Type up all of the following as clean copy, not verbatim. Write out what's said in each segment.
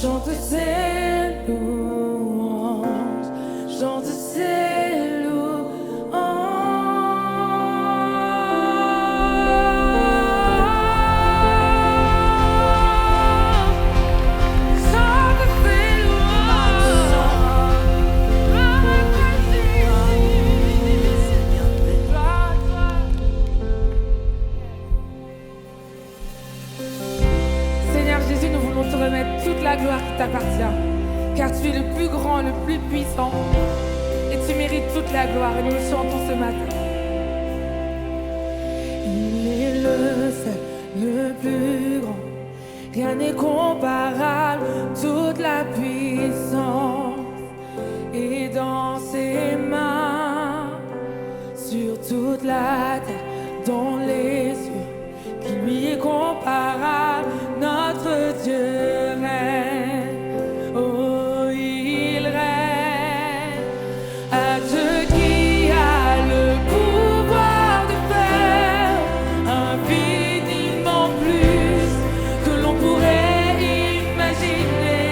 chante ses louanges, chante ses louanges. Chante ses louanges. Seigneur Jésus, nous voulons te remettre toute la gloire qui t'appartient, car tu es le plus grand, le plus puissant, et tu mérites toute la gloire, et nous le chantons ce matin. Il est le seul, le plus grand, rien n'est comparable, toute la puissance est dans ses mains, sur toute la terre, dans les cieux, qui lui est comparable, notre Dieu règne, oh il règne, à Dieu qui a le pouvoir de faire infiniment plus que l'on pourrait imaginer,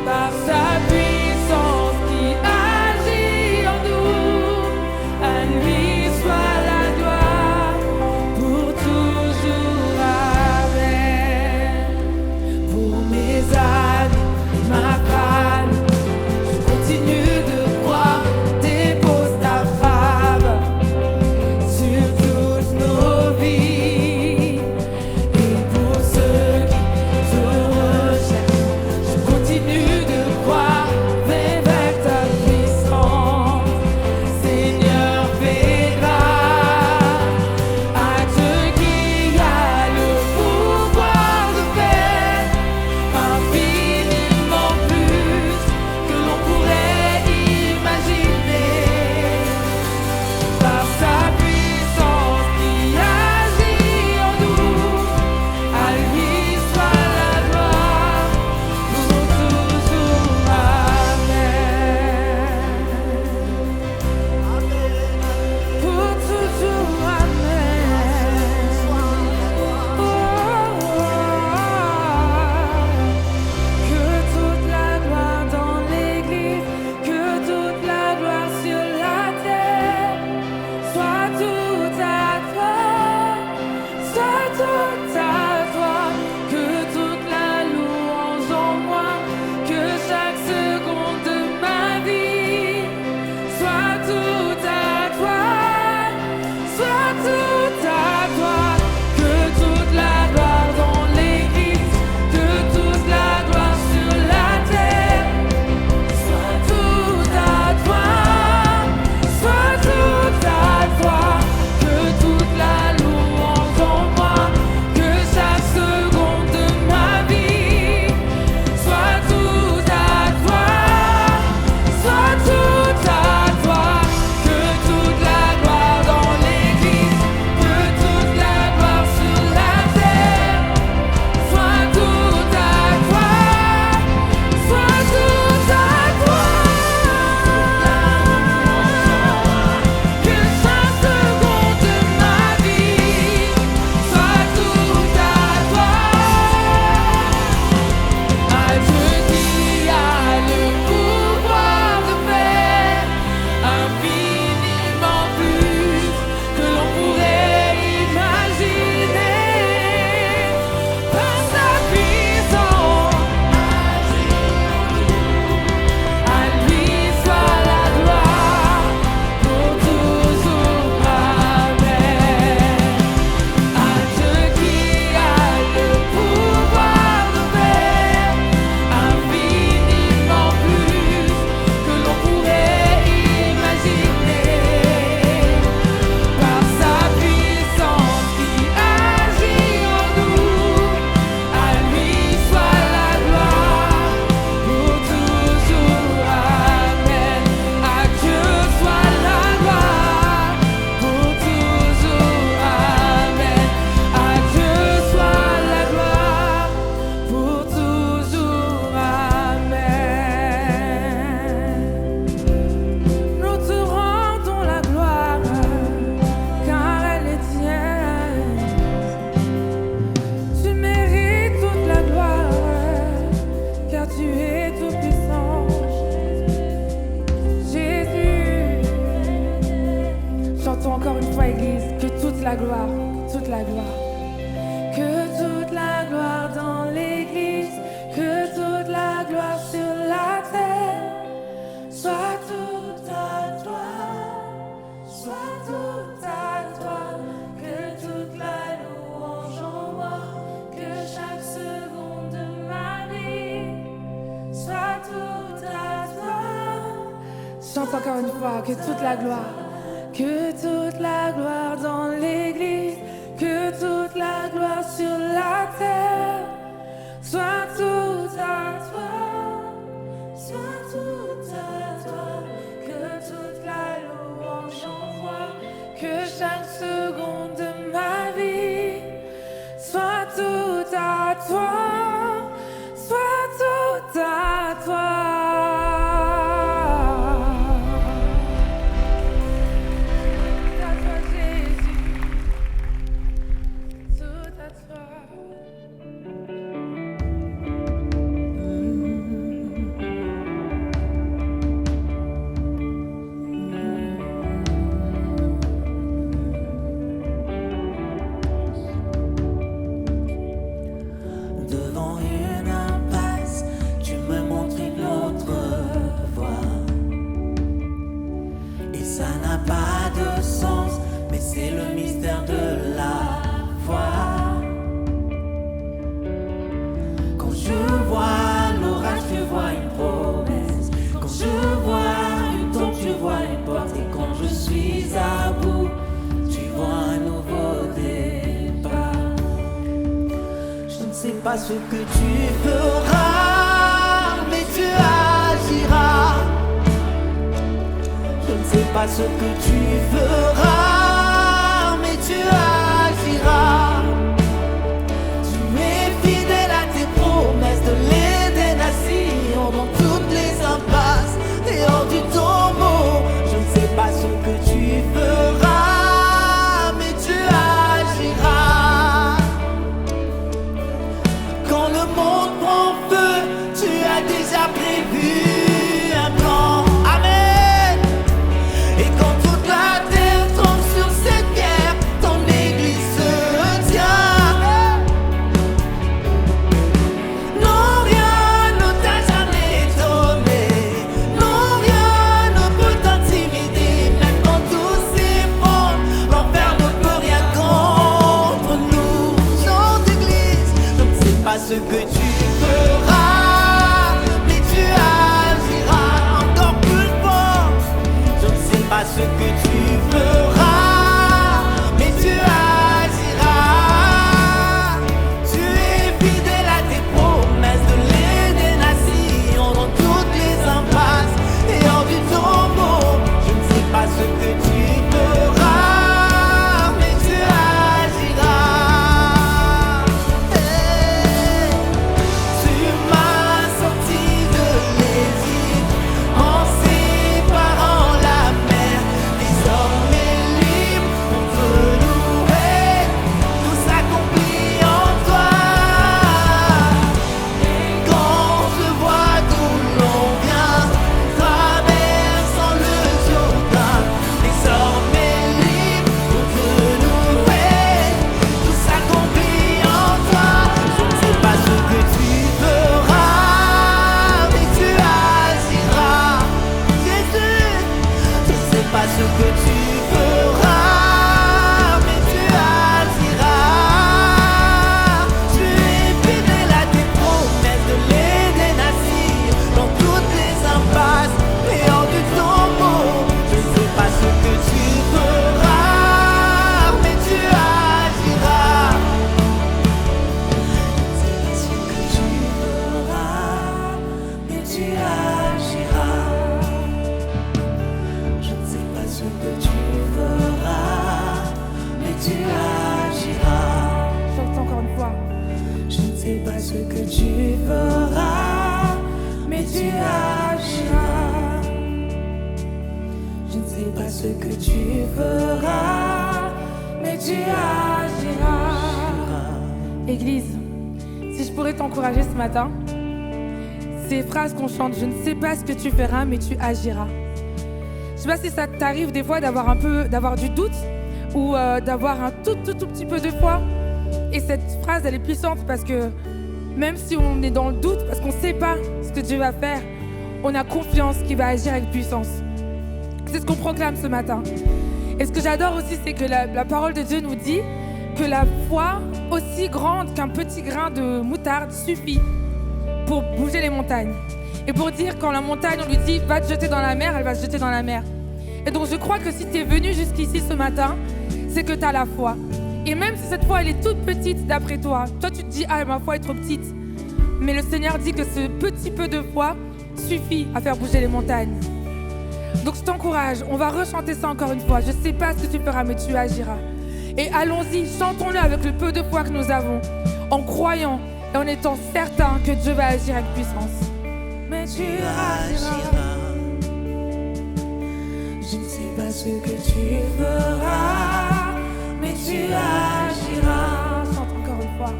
par sa puissance qui agit en nous, à lui soit la gloire pour toujours. chante encore une fois que toute la gloire dans l'église, que toute la gloire sur la terre soit tout à toi, soit tout à toi, que toute la louange envoie, que chaque seconde de ma vie soit tout à toi, soit tout à toi. Pas ce que tu feras, mais tu agiras. Je ne sais pas ce que tu feras, mais tu agiras. Tu es fidèle à tes promesses de l'Éden assis dans toutes les impasses et hors du tombeau. Je ne sais pas ce que tu feras, mais tu agiras. Déjà prévu un plan, amen. Et quand toute la terre tombe sur cette pierre, ton église se tient. Non, rien ne t'a jamais étonné, non, rien ne peut t'intimider. Même quand tout s'effondre, l'enfer ne peut rien contre nous. Chante église, je ne sais pas ce que tu feras, ce que tu feras, mais tu agiras. Tu es fidèle à tes promesses de l'Éden assis dans toutes les impasses et hors du tombeau. Je ne sais pas ce que tu feras, mais tu agiras. Hey, tu m'as sorti de l'Égypte en séparant la mer. Désormais libre, on peut louer, tout s'accomplit en toi. Et quand je vois d'où l'on vient, traversant le Jourdain, désormais libre, on peut louer, tout s'accomplit en toi. Je ne sais pas ce que tu feras, mais tu agiras. Jésus, je ne sais pas ce que tu feras, mais tu agiras. Tu es fidèle à tes promesses de l'Éden assis dans toutes les impasses et hors du tombeau. Je ne sais pas ce que tu feras, mais tu agiras. Je ne sais pas ce que tu feras, mais tu agiras. Chante encore une fois. Je ne sais pas ce que tu feras, mais tu agiras. Je ne sais pas ce que tu feras, mais tu agiras. Église, si je pourrais t'encourager ce matin, ces phrases qu'on chante, je ne sais pas ce que tu feras, mais tu agiras. Je sais pas si ça t'arrive des fois d'avoir du doute ou d'avoir un tout petit peu de foi. Et cette phrase, elle est puissante parce que même si on est dans le doute, parce qu'on ne sait pas ce que Dieu va faire, on a confiance qu'il va agir avec puissance. C'est ce qu'on proclame ce matin. Et ce que j'adore aussi, c'est que la parole de Dieu nous dit que la foi, aussi grande qu'un petit grain de moutarde, suffit pour bouger les montagnes. Et pour dire, quand la montagne, on lui dit va te jeter dans la mer, elle va se jeter dans la mer. Et donc je crois que si tu es venu jusqu'ici ce matin, c'est que tu as la foi. Et même si cette foi elle est toute petite d'après toi, toi tu te dis ah ma foi est trop petite. Mais le Seigneur dit que ce petit peu de foi suffit à faire bouger les montagnes. Donc je t'encourage, on va rechanter ça encore une fois. Je sais pas ce que tu feras, mais tu agiras. Et allons-y, chantons-le avec le peu de foi que nous avons, en croyant et en étant certains que Dieu va agir avec puissance. Mais tu agiras. Je ne sais pas ce que tu feras, mais tu agiras. Chante encore une fois.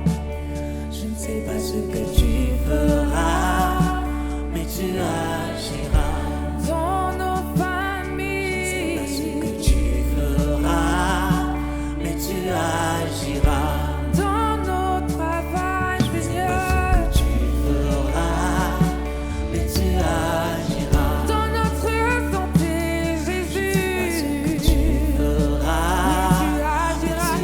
Je ne sais pas ce que tu feras, mais tu agiras. Dans nos familles. Je ne sais pas ce que tu feras, mais tu agiras. Dans nos travail, Je ne sais pas ce que tu feras, mais tu agiras. dans notre santé, Jésus. Tu feras, Tu agiras, tu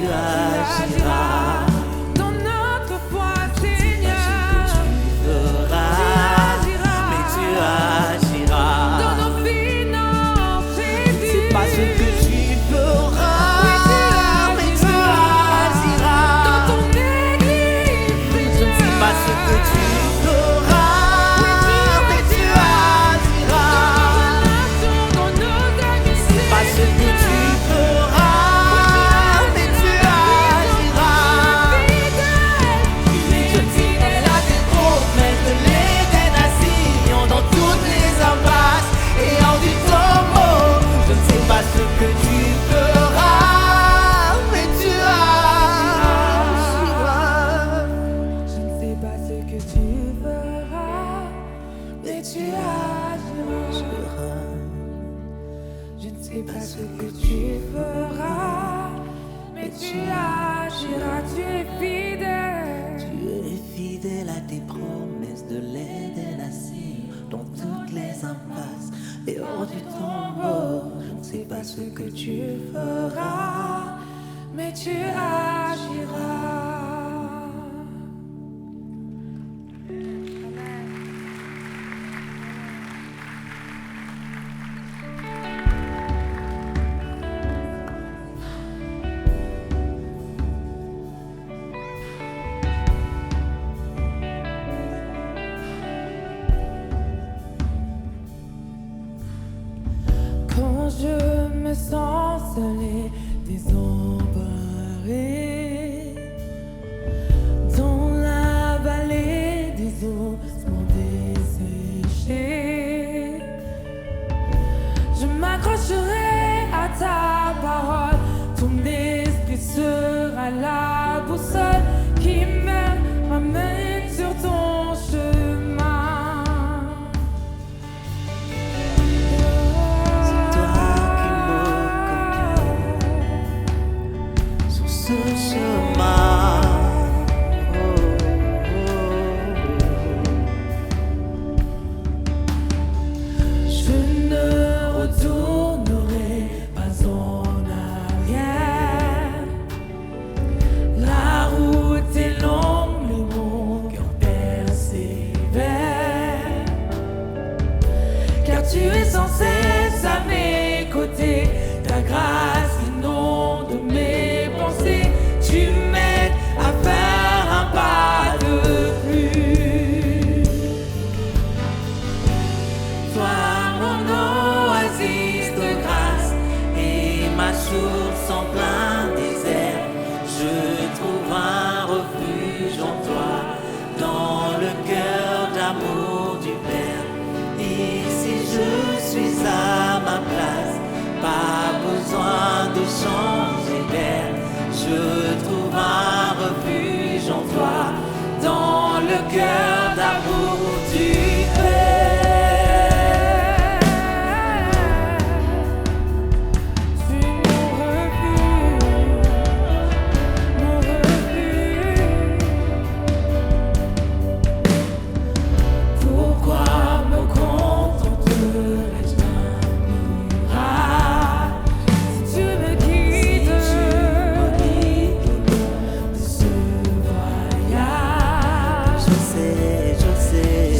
agiras. dans notre foi, Seigneur. Tu feras, mais tu agiras. Dans nos finances, Jésus. C'est pas ce que tu feras, mais tu agiras. Dans ton église, Je ne sais pas ce que tu feras, mais tu agiras. dans nos amitiés. C'est pas ce que tu feras, mais tu agiras. Je suis fidèle à tes promesses de l'Éden assis dans toutes les impasses et hors du tombeau. Je ne sais pas ce que tu feras, mais tu agiras. Je ne sais pas ce que tu feras, mais tu agiras. Je ne sais pas ce que tu feras, mais tu agiras. Tu es fidèle. Tu es fidèle à tes promesses de l'Éden assis dans toutes les impasses et hors du tombeau. Je ne sais pas ce que tu feras, Mais tu agiras. Quand je me sens seule et désemparée, dans la vallée des ossements desséchés, je m'accrocherai à ta parole. Ton esprit sera la boussole qui me ramène sur ton chemin. C'est toi qui me conduis sur ce chemin. Je ne retournerai pas en arrière. La route est longue, mais mon cœur persévère. Car tu es sans cesse à mes côtés. Ta grâce inonde mes pensées. Tu m'aides à faire un pas de plus. Toi, mon oasis de grâce et ma source en plein désert, je trouve un refuge en toi, dans le cœur d'amour du Père. Ici je suis à ma place, pas besoin de changer d'air. Je trouve un refuge en toi, dans le cœur d'amour du Père. Tu es mon refuge. Pourquoi me contenterais-je d'un miracle si tu me guides de ce voyage? Je sais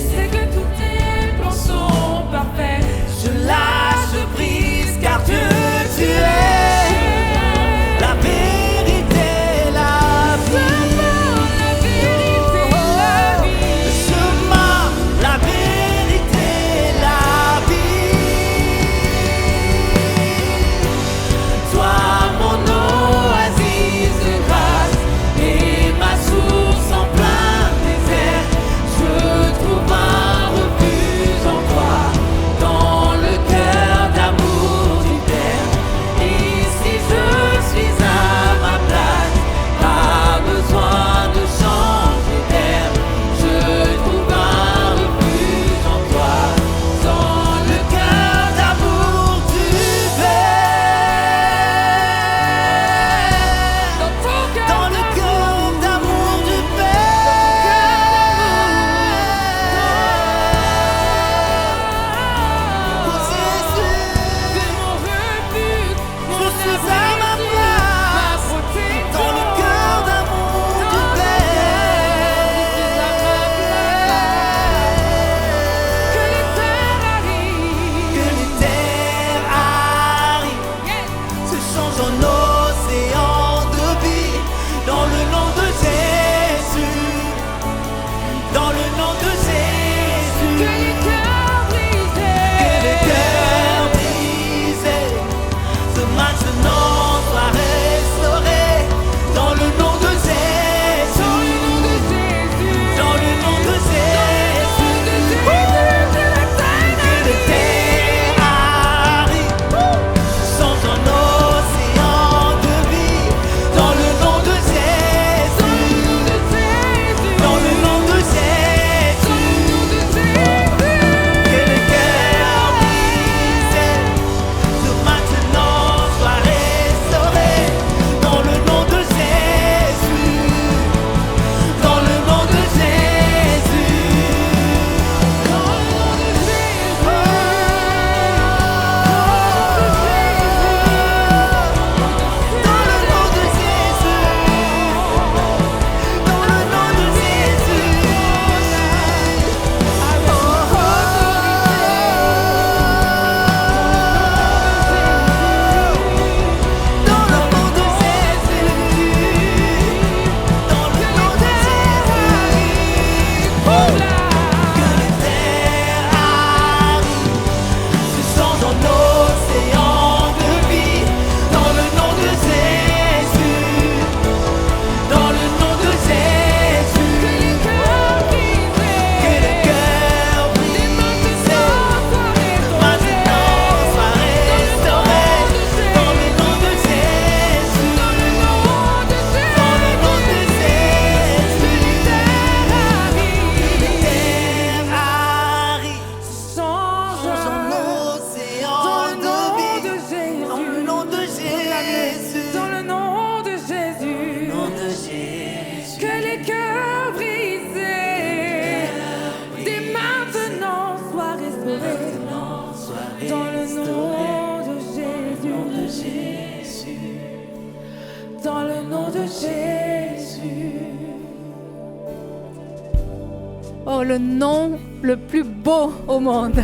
Oh, le nom le plus beau au monde.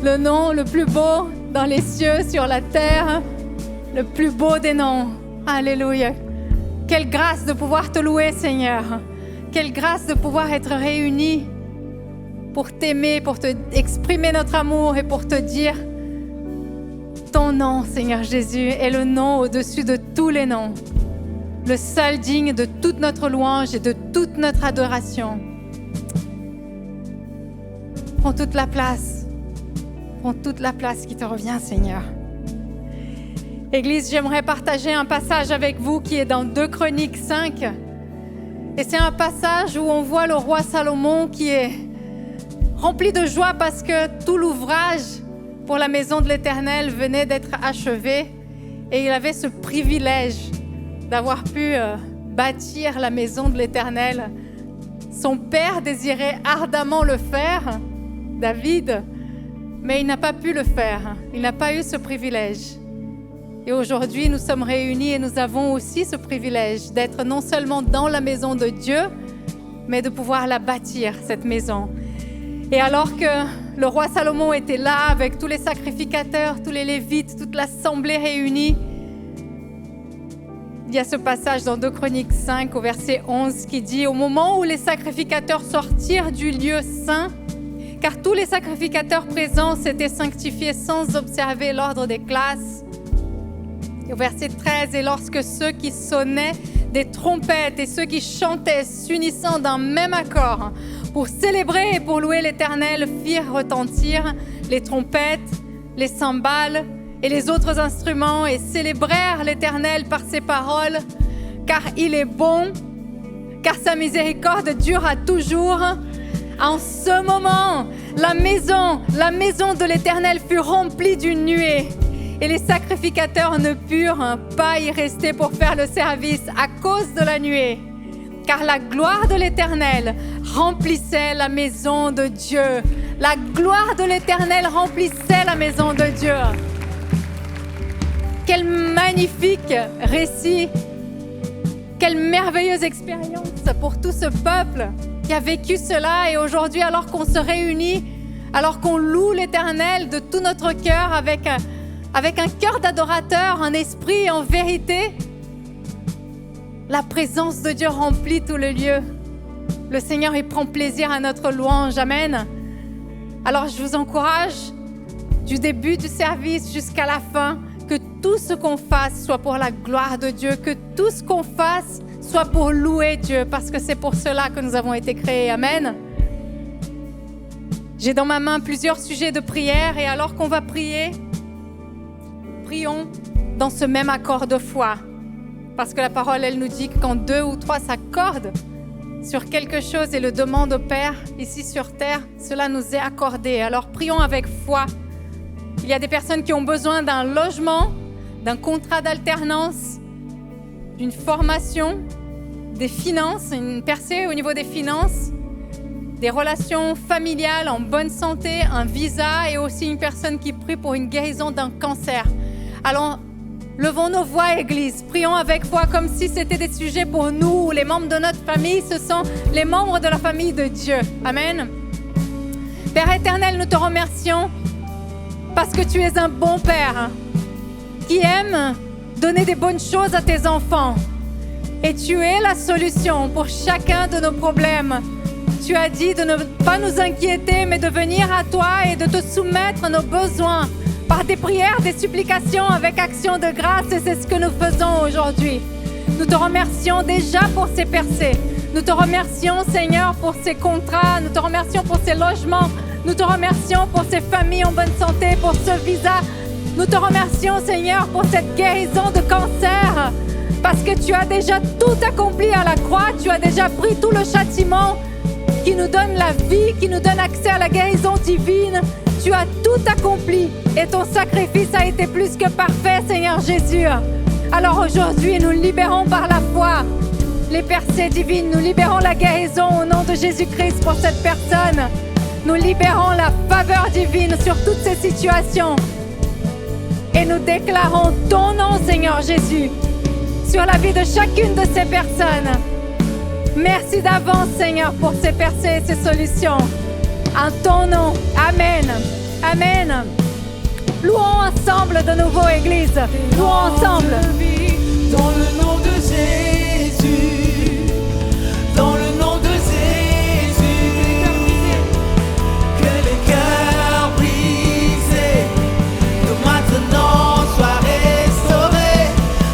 Le nom le plus beau dans les cieux, sur la terre. Le plus beau des noms. Alléluia. Quelle grâce de pouvoir te louer, Seigneur. Quelle grâce de pouvoir être réunis pour t'aimer, pour te exprimer notre amour et pour te dire ton nom, Seigneur Jésus, est le nom au-dessus de tous les noms. Le seul digne de toute notre louange et de toute notre adoration. Prends toute la place. Prends toute la place qui te revient, Seigneur. Église, j'aimerais partager un passage avec vous qui est dans 2 Chroniques 5. Et c'est un passage où on voit le roi Salomon qui est rempli de joie parce que tout l'ouvrage pour la maison de l'Éternel venait d'être achevé. Et il avait ce privilège d'avoir pu bâtir la maison de l'Éternel. Son père désirait ardemment le faire, David, mais il n'a pas pu le faire. Il n'a pas eu ce privilège. Et aujourd'hui, nous sommes réunis et nous avons aussi ce privilège d'être non seulement dans la maison de Dieu, mais de pouvoir la bâtir, cette maison. Et alors que le roi Salomon était là avec tous les sacrificateurs, tous les Lévites, toute l'assemblée réunie, il y a ce passage dans 2 Chroniques 5 au verset 11 qui dit « Au moment où les sacrificateurs sortirent du lieu saint, car tous les sacrificateurs présents s'étaient sanctifiés sans observer l'ordre des classes. » Et au verset 13, « Et lorsque ceux qui sonnaient des trompettes et ceux qui chantaient s'unissant d'un même accord pour célébrer et pour louer l'Éternel firent retentir les trompettes, les cymbales et les autres instruments et célébrèrent l'Éternel par ses paroles, car il est bon, car sa miséricorde dure à toujours. En ce moment, la maison de l'Éternel fut remplie d'une nuée. Et les sacrificateurs ne purent pas y rester pour faire le service à cause de la nuée, car la gloire de l'Éternel remplissait la maison de Dieu. La gloire de l'Éternel remplissait la maison de Dieu. Quel magnifique récit, quelle merveilleuse expérience pour tout ce peuple qui a vécu cela. Et aujourd'hui, alors qu'on se réunit, alors qu'on loue l'Éternel de tout notre cœur avec un cœur d'adorateur, un esprit en vérité, la présence de Dieu remplit tout le lieu. Le Seigneur, il prend plaisir à notre louange. Amen. Alors, je vous encourage, du début du service jusqu'à la fin, que tout ce qu'on fasse soit pour la gloire de Dieu, que tout ce qu'on fasse soit pour louer Dieu, parce que c'est pour cela que nous avons été créés. Amen. J'ai dans ma main plusieurs sujets de prière, et alors qu'on va prier, prions dans ce même accord de foi. Parce que la parole, elle nous dit que quand 2 ou 3 s'accordent sur quelque chose et le demandent au Père, ici sur terre, cela nous est accordé. Alors prions avec foi. Il y a des personnes qui ont besoin d'un logement, d'un contrat d'alternance, d'une formation, des finances, une percée au niveau des finances, des relations familiales en bonne santé, un visa et aussi une personne qui prie pour une guérison d'un cancer. Alors, levons nos voix, Église. Prions avec foi comme si c'était des sujets pour nous, les membres de notre famille. Ce sont les membres de la famille de Dieu. Amen. Père éternel, nous te remercions parce que tu es un bon Père qui aime donner des bonnes choses à tes enfants. Et tu es la solution pour chacun de nos problèmes. Tu as dit de ne pas nous inquiéter, mais de venir à toi et de te soumettre nos besoins par des prières, des supplications avec action de grâce. Et c'est ce que nous faisons aujourd'hui. Nous te remercions déjà pour ces percées. Nous te remercions, Seigneur, pour ces contrats. Nous te remercions pour ces logements. Nous te remercions pour ces familles en bonne santé, pour ce visa. Nous te remercions, Seigneur, pour cette guérison de cancer. Parce que tu as déjà tout accompli à la croix. Tu as déjà pris tout le châtiment qui nous donne la vie, qui nous donne accès à la guérison divine. Tu as tout accompli et ton sacrifice a été plus que parfait, Seigneur Jésus. Alors aujourd'hui, nous libérons par la foi les percées divines. Nous libérons la guérison au nom de Jésus-Christ pour cette personne. Nous libérons la faveur divine sur toutes ces situations. Et nous déclarons ton nom, Seigneur Jésus, sur la vie de chacune de ces personnes. Merci d'avance, Seigneur, pour ces percées et ces solutions. En ton nom, Amen. Amen. Louons ensemble de nouveau, Église. Louons ensemble. Dans le nom de Jésus, dans le nom de Jésus, que les cœurs brisés de maintenant soient restaurés.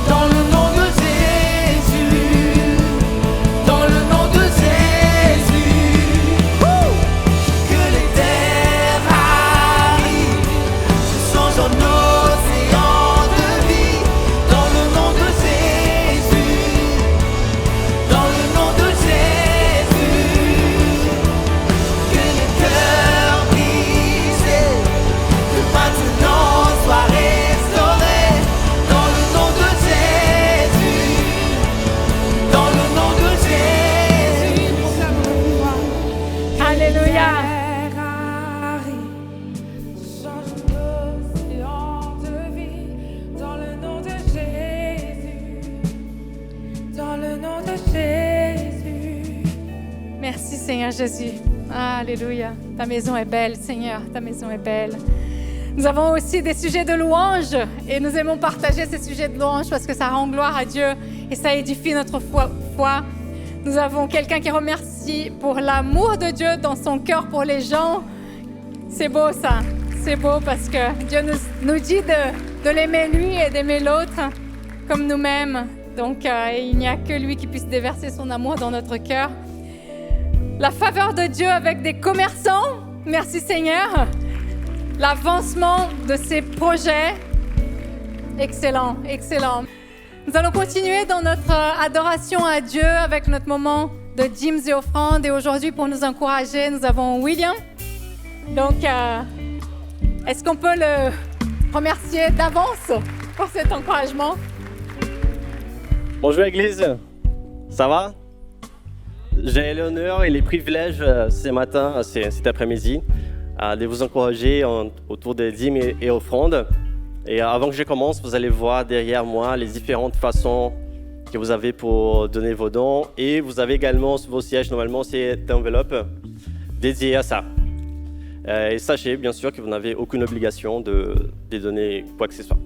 Dans le nom de Jésus, dans le nom de Jésus, que les terres arrivent, se changent en océan de vie. Dans le nom de Jésus, dans le nom de Jésus, que les cœurs brisés de maintenant soient restaurés. Dans le nom de Jésus, dans le nom de Jésus. Alléluia. Terre arrive, change l'océan de vie. Dans le nom de Jésus, dans le nom de Jésus. Merci, Seigneur Jésus. Alléluia. Ta maison est belle, Seigneur. Ta maison est belle. Nous avons aussi des sujets de louange et nous aimons partager ces sujets de louange parce que ça rend gloire à Dieu et ça édifie notre foi. Nous avons quelqu'un qui remercie pour l'amour de Dieu dans son cœur pour les gens. C'est beau ça. C'est beau parce que Dieu nous dit de l'aimer lui et d'aimer l'autre comme nous-mêmes. Donc il n'y a que lui qui puisse déverser son amour dans notre cœur. La faveur de Dieu avec des commerçants. Merci Seigneur. L'avancement de ces projets. Excellent, excellent. Nous allons continuer dans notre adoration à Dieu avec notre moment de dîmes et offrandes. Et aujourd'hui, pour nous encourager, nous avons William. Donc, est-ce qu'on peut le remercier d'avance pour cet encouragement? Bonjour Église, ça va? J'ai l'honneur et les privilèges ce matin, cet après-midi, de vous encourager autour des dîmes et offrandes. Et avant que je commence, vous allez voir derrière moi les différentes façons que vous avez pour donner vos dons. Et vous avez également sur vos sièges, normalement, cette enveloppe dédiée à ça. Et sachez bien sûr que vous n'avez aucune obligation de donner quoi que ce soit.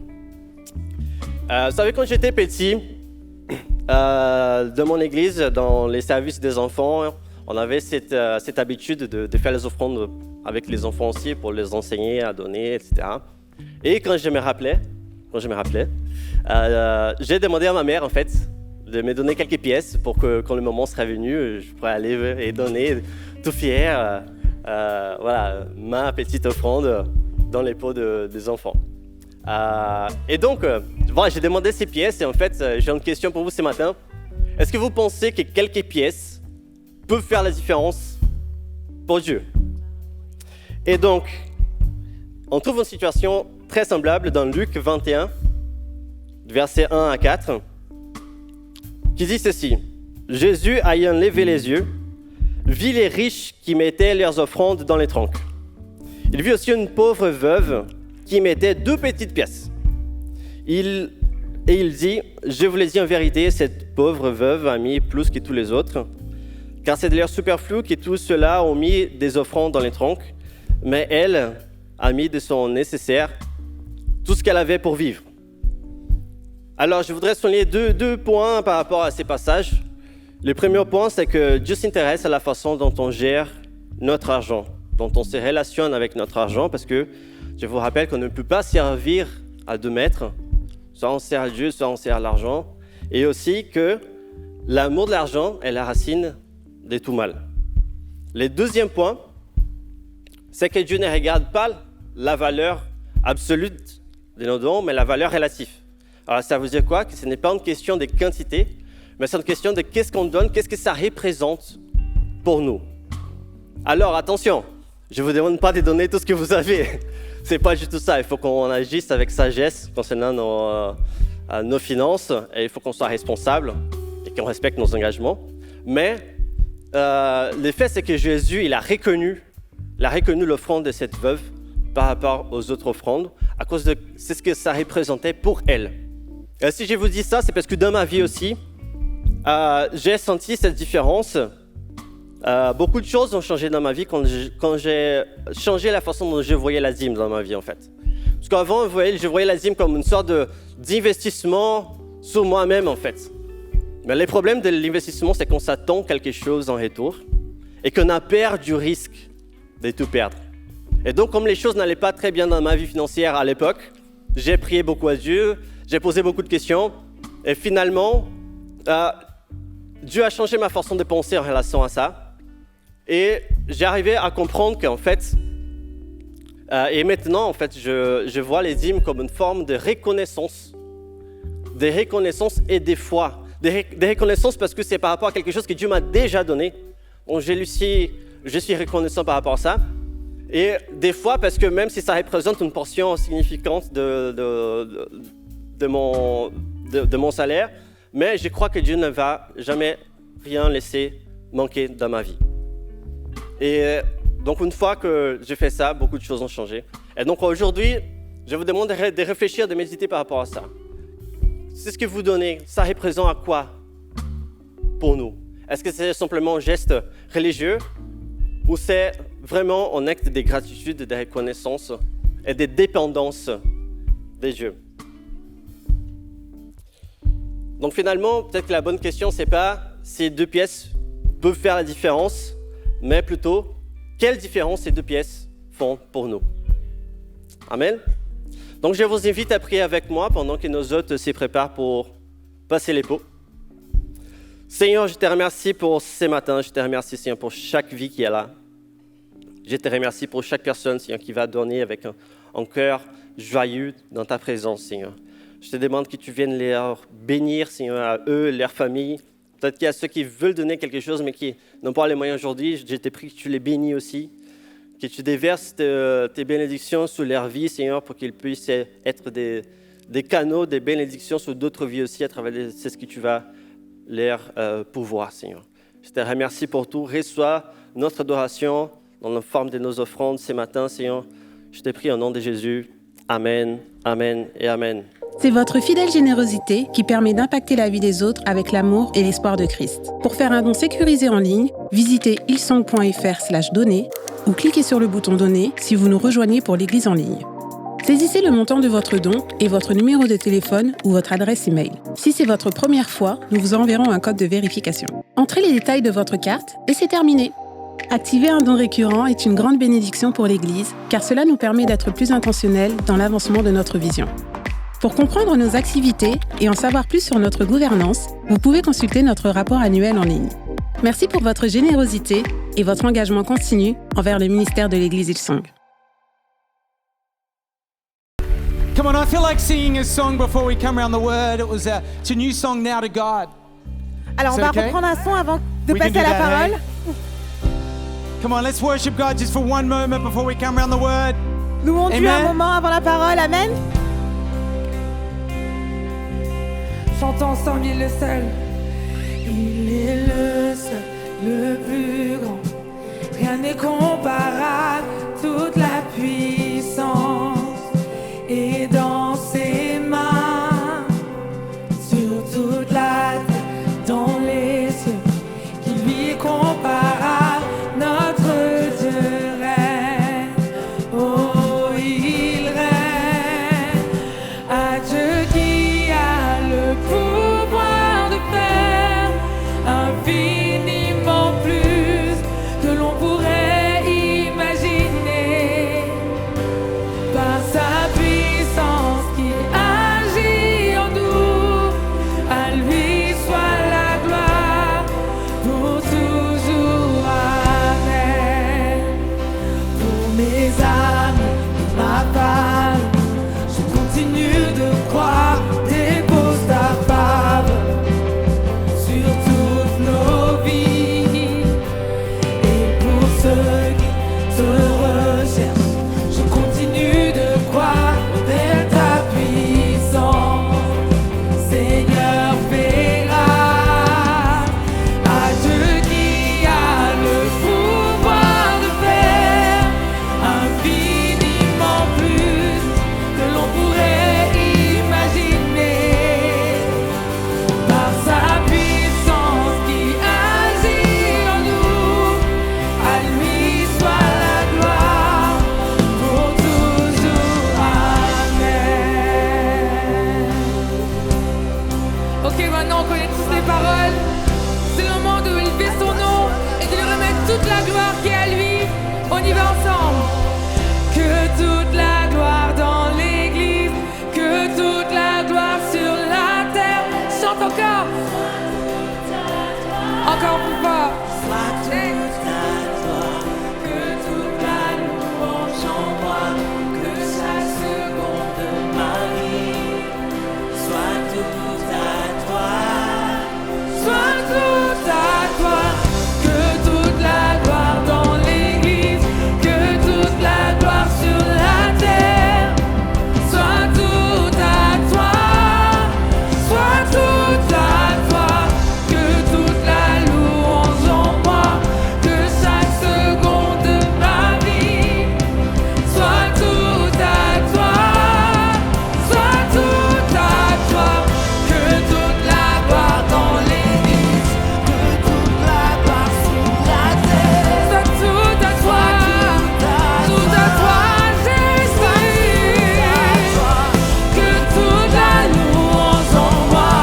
Vous savez, quand j'étais petit, dans mon église, dans les services des enfants, on avait cette habitude de faire les offrandes avec les enfants aussi pour les enseigner à donner, etc. Et quand je me rappelais, j'ai demandé à ma mère en fait de me donner quelques pièces pour que quand le moment serait venu, je pourrais aller et donner tout fier, ma petite offrande dans les pots des enfants. Et donc, voilà, j'ai demandé ces pièces et en fait, j'ai une question pour vous ce matin. Est-ce que vous pensez que quelques pièces peuvent faire la différence pour Dieu? Et donc, on trouve une situation très semblable dans Luc 21, versets 1 à 4, qui dit ceci. Jésus, ayant levé les yeux, vit les riches qui mettaient leurs offrandes dans les troncs. Il vit aussi une pauvre veuve qui mettait 2 petites pièces. Il dit, je vous le dis en vérité, cette pauvre veuve a mis plus que tous les autres, car c'est de leur superflu que tous ceux-là ont mis des offrandes dans les troncs, mais elle a mis de son nécessaire tout ce qu'elle avait pour vivre. Alors, je voudrais souligner deux points par rapport à ces passages. Le premier point, c'est que Dieu s'intéresse à la façon dont on gère notre argent, dont on se relationne avec notre argent, parce que je vous rappelle qu'on ne peut pas servir à 2 maîtres. Soit on sert Dieu, soit on sert l'argent. Et aussi que l'amour de l'argent est la racine de tout mal. Le deuxième point, c'est que Dieu ne regarde pas la valeur absolue de nos dons, mais la valeur relative. Alors ça veut dire quoi? Que ce n'est pas une question de quantité, mais c'est une question de qu'est-ce qu'on donne, qu'est-ce que ça représente pour nous. Alors attention, je ne vous demande pas de donner tout ce que vous avez. C'est pas du tout ça. Il faut qu'on agisse avec sagesse concernant nos finances et il faut qu'on soit responsable et qu'on respecte nos engagements. Mais le fait, c'est que Jésus, il a reconnu l'offrande de cette veuve par rapport aux autres offrandes à cause de c'est ce que ça représentait pour elle. Si je vous dis ça, c'est parce que dans ma vie aussi, j'ai senti cette différence. Beaucoup de choses ont changé dans ma vie quand j'ai changé la façon dont je voyais la dîme dans ma vie, en fait. Parce qu'avant, je voyais la dîme comme une sorte d'investissement sur moi-même, en fait. Mais le problème de l'investissement, c'est qu'on s'attend quelque chose en retour et qu'on a peur du risque de tout perdre. Et donc, comme les choses n'allaient pas très bien dans ma vie financière à l'époque, j'ai prié beaucoup à Dieu, j'ai posé beaucoup de questions et finalement, Dieu a changé ma façon de penser en relation à ça. Et j'ai arrivé à comprendre qu'en fait, et maintenant, en fait, je vois les dîmes comme une forme de reconnaissance et des foi. Des reconnaissances parce que c'est par rapport à quelque chose que Dieu m'a déjà donné. Donc je suis reconnaissant par rapport à ça. Et des fois, parce que même si ça représente une portion significante de mon salaire, mais je crois que Dieu ne va jamais rien laisser manquer dans ma vie. Et donc une fois que j'ai fait ça, beaucoup de choses ont changé. Et donc aujourd'hui, je vous demande de réfléchir, de méditer par rapport à ça. C'est ce que vous donnez, ça représente à quoi pour nous? Est-ce que c'est simplement un geste religieux ou c'est vraiment un acte de gratitude, de reconnaissance et de dépendance des dieux? Donc finalement, peut-être que la bonne question, c'est pas si 2 pièces peuvent faire la différence, mais plutôt, quelle différence ces 2 pièces font pour nous? Amen. Donc je vous invite à prier avec moi pendant que nos hôtes s'y préparent pour passer les pots. Seigneur, je te remercie pour ce matin, je te remercie Seigneur pour chaque vie qui est là. Je te remercie pour chaque personne Seigneur qui va donner avec un cœur joyeux dans ta présence Seigneur. Je te demande que tu viennes les bénir Seigneur, à eux, leur famille. Peut-être qu'il y a ceux qui veulent donner quelque chose mais qui n'ont pas les moyens aujourd'hui. Je te prie que tu les bénis aussi. Que tu déverses tes bénédictions sur leur vie, Seigneur, pour qu'ils puissent être des canaux, des bénédictions sur d'autres vies aussi, à travers c'est ce que tu vas leur pouvoir, Seigneur. Je te remercie pour tout. Reçois notre adoration dans la forme de nos offrandes ce matin, Seigneur. Je te prie au nom de Jésus. Amen, amen et amen. C'est votre fidèle générosité qui permet d'impacter la vie des autres avec l'amour et l'espoir de Christ. Pour faire un don sécurisé en ligne, visitez hillsong.fr/donner ou cliquez sur le bouton Donner si vous nous rejoignez pour l'église en ligne. Saisissez le montant de votre don et votre numéro de téléphone ou votre adresse email. Si c'est votre première fois, nous vous enverrons un code de vérification. Entrez les détails de votre carte et c'est terminé. Activer un don récurrent est une grande bénédiction pour l'église car cela nous permet d'être plus intentionnels dans l'avancement de notre vision. Pour comprendre nos activités et en savoir plus sur notre gouvernance, vous pouvez consulter notre rapport annuel en ligne. Merci pour votre générosité et votre engagement continu envers le ministère de l'Église Hillsong. Come on, I feel like singing a song before we come around the word. It's a new song now to God. Alors, on va reprendre un son avant de We can passer à do la that, parole. hey? Come on, let's worship God just for one moment before we come around the word. Louons Dieu Amen. un moment avant la parole. Amen. Chantons ensemble, il est le seul. Il est le seul, le plus grand. Rien n'est comparable, toute la puissance est dans ses mains. Sur toute la terre, dans les cieux, qui lui est comparable, notre Dieu règne. Oh, il règne. À Dieu qui a le pouvoir de faire infiniment plus que l'on pourrait gloire qui est à lui. On y va ensemble. Que toute la gloire dans l'église, que toute la gloire sur la terre. Chante encore. Encore plus fort. Que toute la louange en moi, que chaque seconde de ma vie soit tout à toi. Soit tout à toi. Que toute la gloire dans l'église, que toute la gloire sur la terre. Soit tout à toi. Soit tout à toi. Que toute la louange en moi, que chaque seconde de ma vie soit tout à toi. Soit tout à toi. Que toute la gloire dans l'église, que toute la gloire sur la terre. Soit tout à toi. Tout à toi, Jésus. Que toute la louange en moi,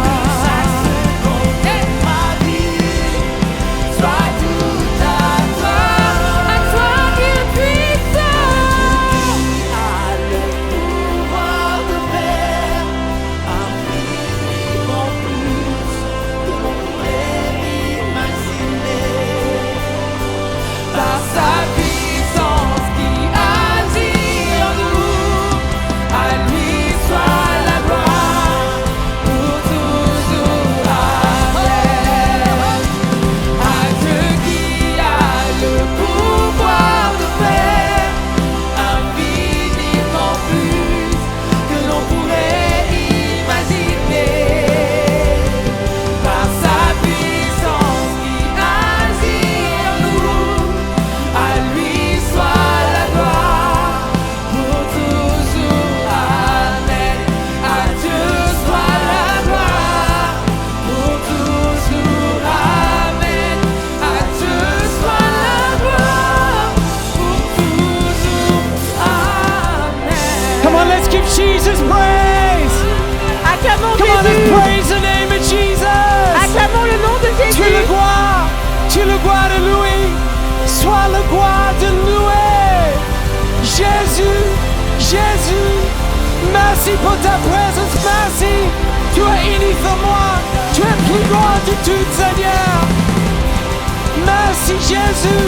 que chaque seconde de ma vie soit tout à toi. À toi qui es puissant, a le pouvoir de faire infiniment plus que l'on pourrait imaginer. par sa puissance qui agit en nous. À lui soit la gloire pour toujours. Amen. À Dieu qui a le pouvoir de faire infiniment plus que l'on pourrait imaginer. Par sa puissance qui agit en nous, à lui soit la gloire pour toujours. Amen. À Dieu soit la gloire pour toujours. Amen. À Dieu soit la gloire pour toujours. Amen. Come on, let's give Jesus praise. Acclamons Come on, let's Jésus. praise the name of Jesus. Acclamons le nom de Tu le Jésus. gloire de lui. Sois le gloire de lui. Jésus, Jésus, merci pour ta présence, merci. Tu es uni pour moi, tu es plus grand de tout, Seigneur. Merci Jésus.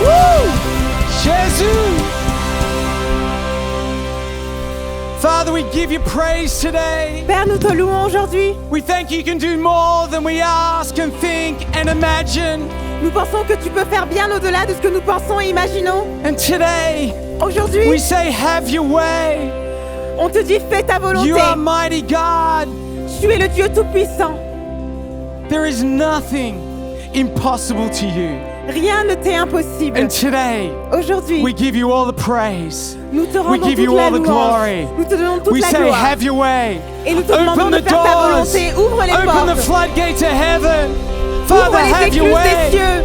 Woo! Jésus. Father, we give you praise today. Père, nous te louons aujourd'hui. We thank you can do more than we ask and think and imagine. Nous pensons que tu peux faire bien au-delà de ce que nous pensons et imaginons. And today, Aujourd'hui, we say, have your way. on te dit fais ta volonté. You are mighty God. Tu es le Dieu Tout-Puissant. There is nothing impossible to you. Rien ne t'est impossible. And today, Aujourd'hui, we give you all the praise. nous te We rendons give toute you la all the louange. glory. Nous te donnons toute We la say, gloire. have your way. Et nous te demandons Open de the faire ta doors. volonté. Ouvre les Open the portes. floodgates of heaven. Ouvre Father, les have your écluses des way cieux.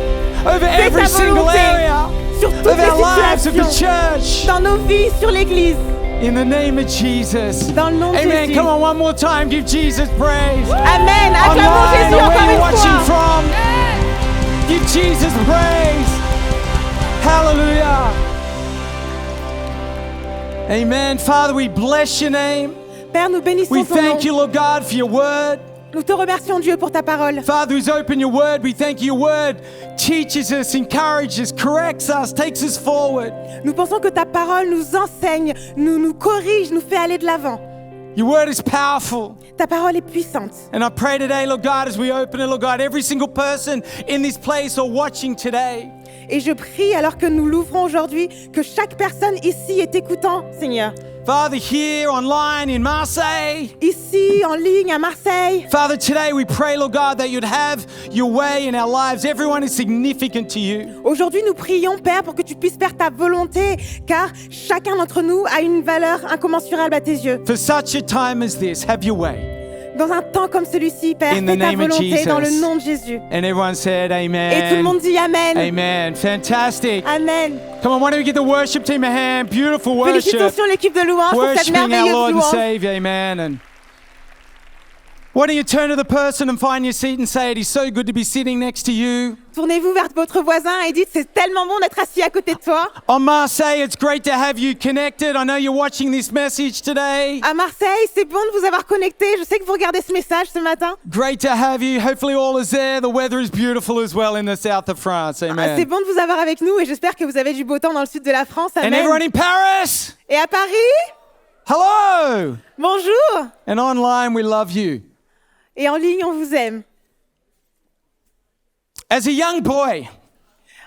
over Fais every ta single volonté area sur toutes of our lives, les of the situations. church. Dans nos vies, sur l'église. In the name of Jesus. Dans le nom de Amen. Jésus. Come on, one more time. Give Jesus praise. Amen. Acclamons Online, Jésus or where encore you're une watching fois. from. Give Jesus praise. Hallelujah. Amen. Father, we bless your name. Père, nous bénissons We ton nom. thank you, Lord God, for your word. Nous te remercions, Dieu, pour ta parole. Father, who's opened your word, we thank you. Your word teaches us, encourages us, corrects us, takes us forward. Nous pensons que ta parole nous enseigne, nous corrige, nous fait aller de l'avant. Your word is powerful. Ta parole est puissante. And I pray today, Lord God, as we open it, Lord God, every single person in this place or watching today, Et je prie, alors que nous l'ouvrons aujourd'hui, que chaque personne ici est écoutant, Seigneur. Father, here, online, in Marseille, Ici, en ligne, à Marseille. Father, today we pray, Lord God, that you'd have your way in our lives. Everyone is significant to you. Aujourd'hui, nous prions, Père, pour que tu puisses faire ta volonté, car chacun d'entre nous a une valeur incommensurable à tes yeux. For such a time as this, have your way. Dans un temps comme celui-ci, Père, In the fais ta name of volonté Jesus. dans le nom de Jésus. And everyone said, Amen. Et tout le monde dit Amen. Amen. Fantastic. Amen. Come on, why don't we give the worship team a hand? Beautiful worship. Félicitations l'équipe de louange pour cette Worshiping our merveilleuse Lord and louange. Savior. Amen. And Why don't you turn to the person and find your seat and say it is so good to be sitting next to you. Tournez-vous vers votre voisin et dites c'est tellement bon d'être assis à côté de toi. On Marseille, it's great to have you connected. I know you're watching this message today. À Marseille, c'est bon de vous avoir connecté. Je sais que vous regardez ce message ce matin. Great to have you. Hopefully all is there. The weather is beautiful as well in the south of France. C'est Amen. bon de vous avoir avec nous et j'espère que vous avez du beau temps dans le sud de la France. And Amen. everyone in Paris, Et à Paris, hello. bonjour. And online, we love you. Et en ligne, on vous aime. As a young boy,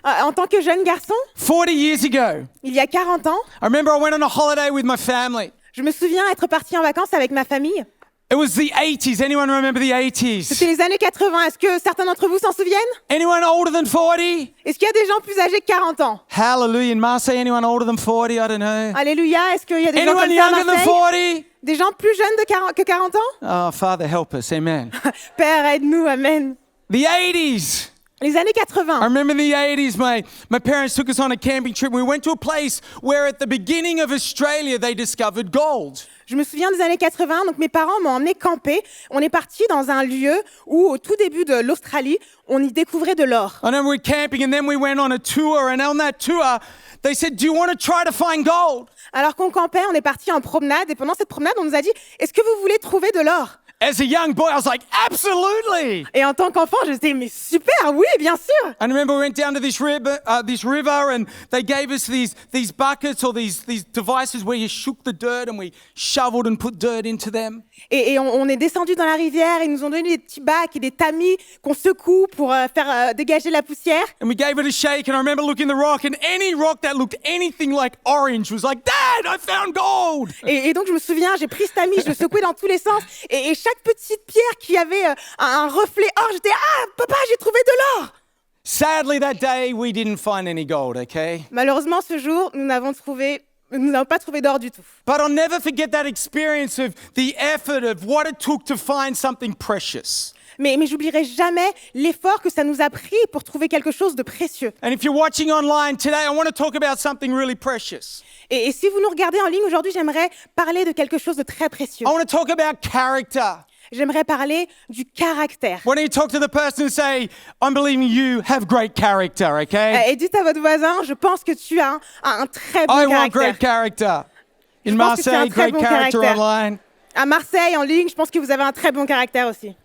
En tant que jeune garçon, 40 years ago, il y a 40 ans, I remember I went on a holiday with my family. je me souviens être partie en vacances avec ma famille. It was the 80s. Anyone remember the 80s? C'était les années 80. Est-ce que certains d'entre vous s'en souviennent? Anyone older than 40? Est-ce qu'il y a des gens plus âgés que 40 ans? Hallelujah. In Marseille, anyone older than 40? I don't know. Alléluia. Est-ce qu'il y a des gens Anyone comme ça à younger than Marseille? 40? Des gens plus jeunes que 40 ans? Oh, Father, help us. Amen. Père, aide-nous. Amen. The 80s. Les années I 80. remember in the 80s, my parents took us on a camping trip. We went to a place where at the beginning of Australia, they discovered gold. Je me souviens des années 80, donc mes parents m'ont emmené camper. On est parti dans un lieu où, au tout début de l'Australie, on y découvrait de l'or. I remember we were camping and then we went on a tour. And on that tour, they said, do you want to try to find gold? Alors qu'on campait, on est parti en promenade et pendant cette promenade, on nous a dit « Est-ce que vous voulez trouver de l'or ?» As a young boy, I was like, absolutely. Et en tant qu'enfant, je disais « Mais super, oui, bien sûr !» I remember we went down to this river and they gave us these buckets or these devices where you shook the dirt and we shoveled and put dirt into them. Et on est descendu dans la rivière, ils nous ont donné des petits bacs et des tamis qu'on secoue pour faire dégager la poussière. And we gave it a shake and I remember looking at the rock and any rock that looked anything like orange was like, Dad, I found gold. Et donc je me souviens, j'ai pris ce tamis, je le secouais dans tous les sens et chaque petite pierre qui avait un reflet or, j'étais « Ah, papa, j'ai trouvé de l'or !» Sadly, that day we didn't find any gold, okay? Malheureusement, ce jour, nous n'avons pas trouvé d'or du tout. But I'll never forget that experience of the effort of what it took to find something precious. Mais j'oublierai jamais l'effort que ça nous a pris pour trouver quelque chose de précieux. And if you're watching online today, I want to talk about something really precious. Et si vous nous regardez en ligne aujourd'hui, j'aimerais parler de quelque chose de très précieux. I want to talk about character. J'aimerais parler du caractère. Why don't you talk to the person and say, I'm believing you have great character, okay? Et dites à votre voisin, je pense que tu as un très bon I want caractère. great character. In Je pense que tu as un Marseille, très great bon character caractère. online. À Marseille, en ligne, je pense que vous avez un très bon caractère aussi.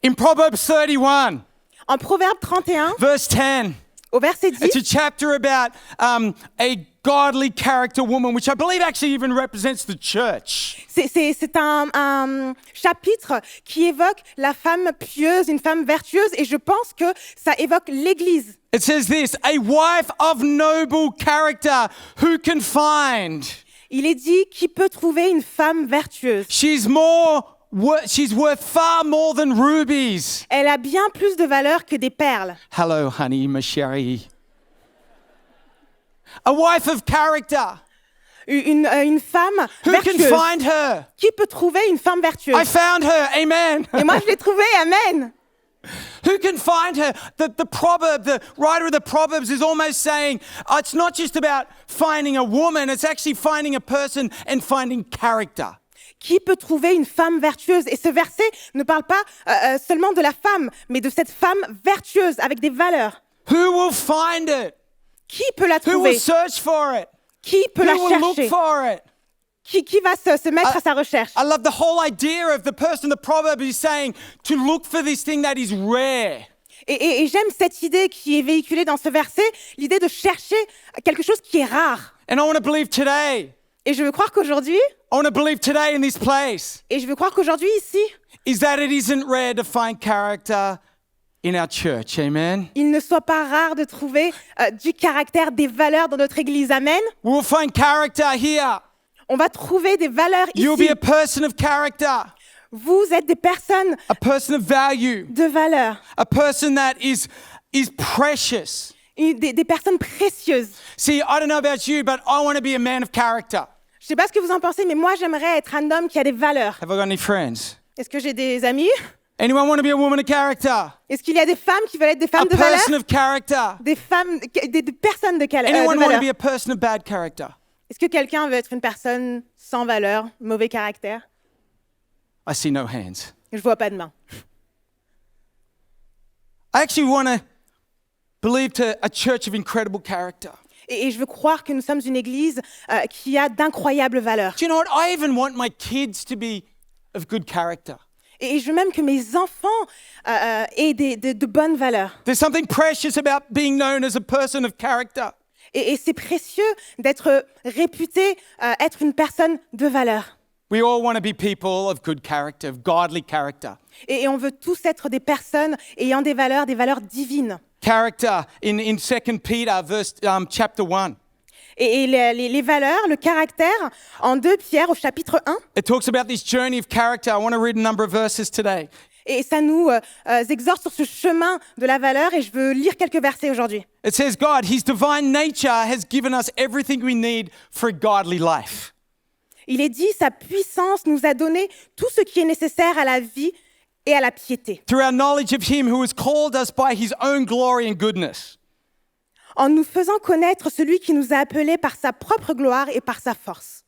In Proverbs 31, En Proverbe 31, verse 10, au verset 10, it's a chapter about a godly character woman, which I believe actually even represents the church. c'est un chapitre qui évoque la femme pieuse, une femme vertueuse, et je pense que ça évoque l'Église. It says this, a wife of noble character, who can find? Il est dit qui peut trouver une femme vertueuse. She's worth far more than rubies. Elle a bien plus de valeur que des perles. Hello, honey, ma chérie. A wife of character. Une femme Who can vertueuse. find her? Qui peut trouver une femme vertueuse? I found her. Amen. Et moi, je l'ai trouvée. Amen. Who can find her? The writer of the Proverbs is almost saying it's not just about finding a woman, it's actually finding a person and finding character. Qui peut trouver une femme vertueuse? Et ce verset ne parle pas seulement de la femme, mais de cette femme vertueuse avec des valeurs. Who will find it? Qui peut la Who trouver? will search for it? Qui peut Who la will look chercher? for it? Qui va se mettre à sa recherche? I love the whole idea of the person, the proverb is saying to look for this thing that is rare. Et j'aime cette idée qui est véhiculée dans ce verset, l'idée de chercher quelque chose qui est rare. And I want to believe today, Et je veux croire qu'aujourd'hui, I want to believe today in this place, et je veux croire qu'aujourd'hui ici, is that it isn't rare to find character in our church. Amen. il ne soit pas rare de trouver du caractère, des valeurs dans notre église. Amen. We'll find character here. On va trouver des valeurs You'll ici. be a person of character, Vous êtes des personnes a person of value, de valeur, a person that is precious. des personnes précieuses. See, I don't know about you, but I want to be a man of character. Je sais pas ce que vous en pensez, mais moi j'aimerais être un homme qui a des valeurs. Have I got any friends? Est-ce que j'ai des amis? Anyone want to be a woman of character? Est-ce qu'il y a des femmes qui veulent être des A femmes de valeur? person of character? Des femmes, des personnes de Anyone want to valeur. be a person of bad character? Est-ce que quelqu'un veut être une personne sans valeur, mauvais caractère? I see no hands. Je vois pas de main. I actually want to believe to a church of incredible character. Et je veux croire que nous sommes une église qui a d'incroyables valeurs. Do you know what? I even want my kids to be of good character. Et je veux même que mes enfants aient de bonnes valeurs. There's something precious about being known as a person of character. Et c'est précieux d'être réputé, être une personne de valeur. We all want to be people of good character, of godly character. Et on veut tous être des personnes ayant des valeurs divines. Character in 2 Peter, chapter 1. Et les valeurs, le caractère, en 2 Pierre au chapitre 1. It talks about this journey of character. I want to read a number of verses today. Et ça nous exhorte sur ce chemin de la valeur et je veux lire quelques versets aujourd'hui. It says, God, His divine nature has given us everything we need for a godly life. Il est dit, sa puissance nous a donné tout ce qui est nécessaire à la vie et à la piété. Through our knowledge of Him who has called us by His own glory and goodness. En nous faisant connaître celui qui nous a appelés par sa propre gloire et par sa force.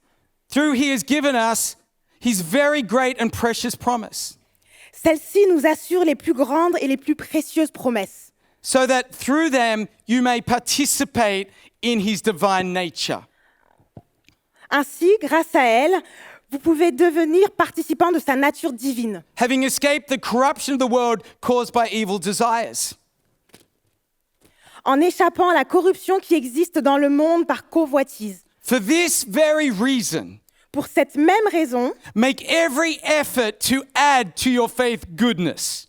Through He has given us His very great and precious promise. Celle-ci nous assure les plus grandes et les plus précieuses promesses. So that through them you may participate in His divine nature. Ainsi, grâce à elle, vous pouvez devenir participant de sa nature divine. Having escaped the corruption of the world caused by evil desires. En échappant à la corruption qui existe dans le monde par convoitise. For this very reason, Pour cette même raison, make every effort to add to your faith goodness.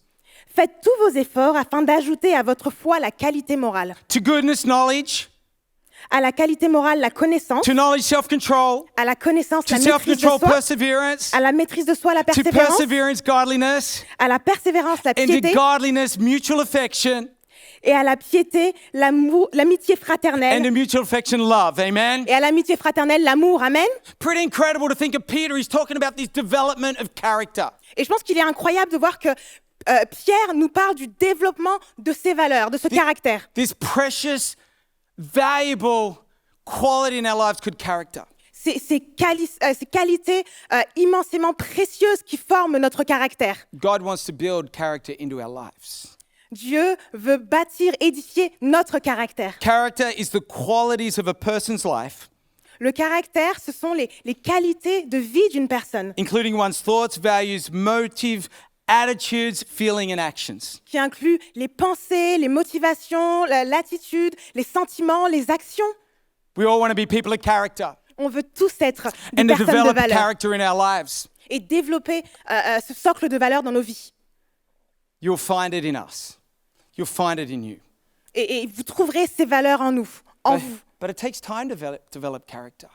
faites tous vos efforts afin d'ajouter à votre foi la qualité morale. To goodness, knowledge. À la qualité morale, la connaissance. To knowledge, self-control. À la connaissance, To la maîtrise de self-control, soi. perseverance. À la maîtrise de soi, la To persévérance. perseverance, godliness. À la persévérance, la And to piété. godliness, mutual affection. Et à la piété, l'amitié And fraternelle. to mutual affection, love. Amen? Et à l'amitié fraternelle, l'amour. Amen. Pretty incredible to think of Peter. He's talking about this development of character. Et je pense qu'il est incroyable de voir que Pierre nous parle du développement de ces valeurs, de ce caractère. This precious, valuable quality in our lives, good character. Ces qualités immensément précieuses qui forment notre caractère. God wants to build character into our lives. Dieu veut bâtir, édifier notre caractère. Character is the qualities of a person's life, Le caractère, ce sont les qualités de vie d'une personne, including one's thoughts, values, motive, attitudes, feeling, and actions. qui incluent les pensées, les motivations, l'attitude, les sentiments, les actions. We all want to be people of character On veut tous être des and to personnes de develop valeur character in our lives. et développer ce socle de valeurs dans nos vies. You'll find it in us. You'll find it in you. Et vous trouverez ces valeurs en nous, en vous. But it takes time to develop character.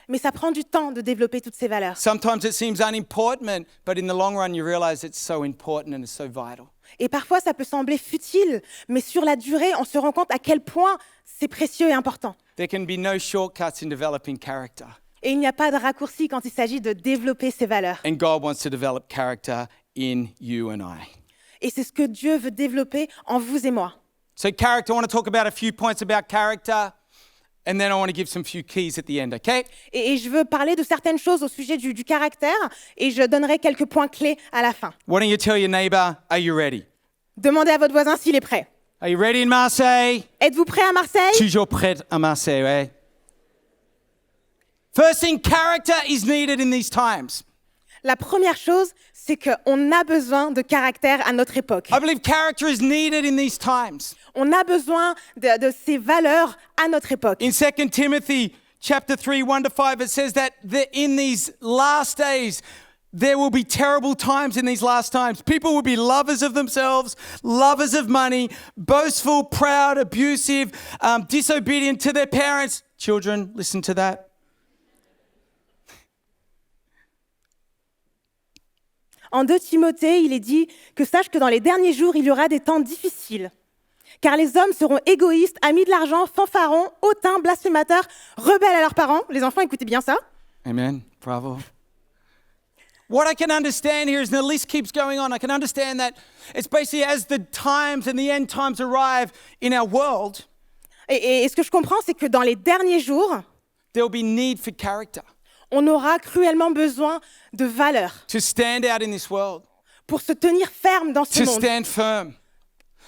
Mais ça prend du temps de développer toutes ces valeurs. Sometimes it seems unimportant, but in the long run, you realize it's so important and it's so vital. Et parfois, ça peut sembler futile, mais sur la durée, on se rend compte à quel point c'est précieux et important. There can be no shortcuts in developing character. Et il n'y a pas de raccourci quand il s'agit de développer ces valeurs. And God wants to develop character in you and I. Et c'est ce que Dieu veut développer en vous et moi. So character, I want to talk about a few points about character, and then I want to give some few keys at the end, okay? Et je veux parler de certaines choses au sujet du caractère, et je donnerai quelques points clés à la fin. Why don't you tell your neighbor, are you ready? Demandez à votre voisin s'il est prêt. Are you ready in Marseille? Êtes-vous prêt à Marseille? Toujours prêt à Marseille, ouais? First thing, character is needed in these times. La première chose, c'est qu'on a besoin de caractère à notre époque. I believe character is needed in these times. On a besoin de ces valeurs à notre époque. In 2 Timothy chapter 3, 1-5, it says that in these last days, there will be terrible times in these last times. People will be lovers of themselves, lovers of money, boastful, proud, abusive, disobedient to their parents. Children, listen to that. En 2 Timothée, il est dit que sache que dans les derniers jours, il y aura des temps difficiles. Car les hommes seront égoïstes, amis de l'argent, fanfarons, hautains, blasphémateurs, rebelles à leurs parents. Les enfants, écoutez bien ça. Amen. Bravo. What I can understand here is, and the list keeps going on, I can understand that it's basically as the times and the end times arrive in our world, Et ce que je comprends, c'est que dans les derniers jours, there will be need for character. On aura cruellement besoin de valeurs to stand out in this world, pour se tenir ferme dans ce to monde, stand firm.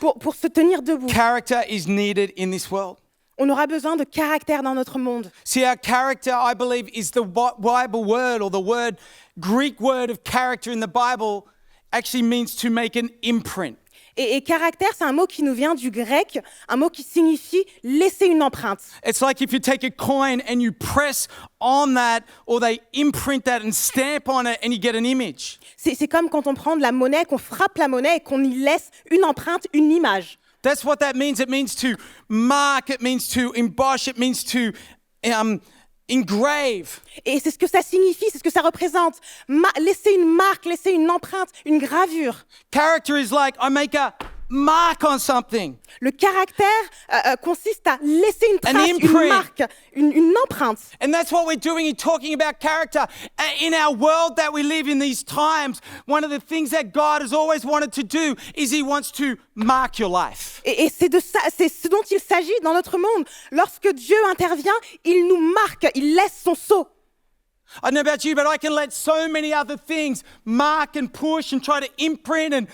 pour se tenir debout. Character is needed in this world. On aura besoin de caractère dans notre monde. See, our character, I believe, is the Bible word, or the word, Greek word of character in the Bible actually means to make an imprint. Et caractère, c'est un mot qui nous vient du grec, un mot qui signifie laisser une empreinte. It's like if you take a coin and you press on that, or they imprint that and stamp on it and you get an image. C'est comme quand on prend de la monnaie, qu'on frappe la monnaie et qu'on y laisse une empreinte, une image. That's what that means. It means to mark, it means to emboss, it means to engrave. Et c'est ce que ça signifie, c'est ce que ça représente. Laisser une marque, laisser une empreinte, une gravure. Character is like, I make a mark on something. Le caractère consiste à laisser une trace, une imprint. marque, une empreinte. And that's what we're doing in talking about character. In our world that we live in these times, one of the things that God has always wanted to do is He wants to mark your life. Et c'est de ça, c'est ce dont il s'agit dans notre monde. Lorsque Dieu intervient, il nous marque, il laisse son sceau. I don't know about you, but I can let so many other things mark and push and try to imprint and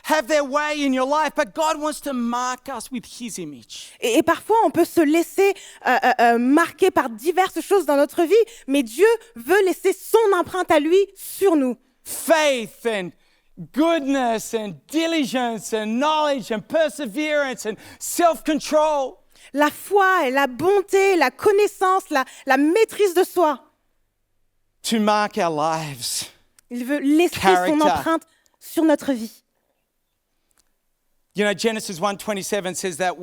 have their way in your life. But God wants to mark us with His image. Et parfois, on peut se laisser marquer par diverses choses dans notre vie, mais Dieu veut laisser son empreinte à lui sur nous. Faith and goodness and diligence and knowledge and perseverance and self-control. La foi, et la bonté, la connaissance, la maîtrise de soi. To mark our lives. Il veut laisser Character. son empreinte sur notre vie. You know, Genesis 1:27 says that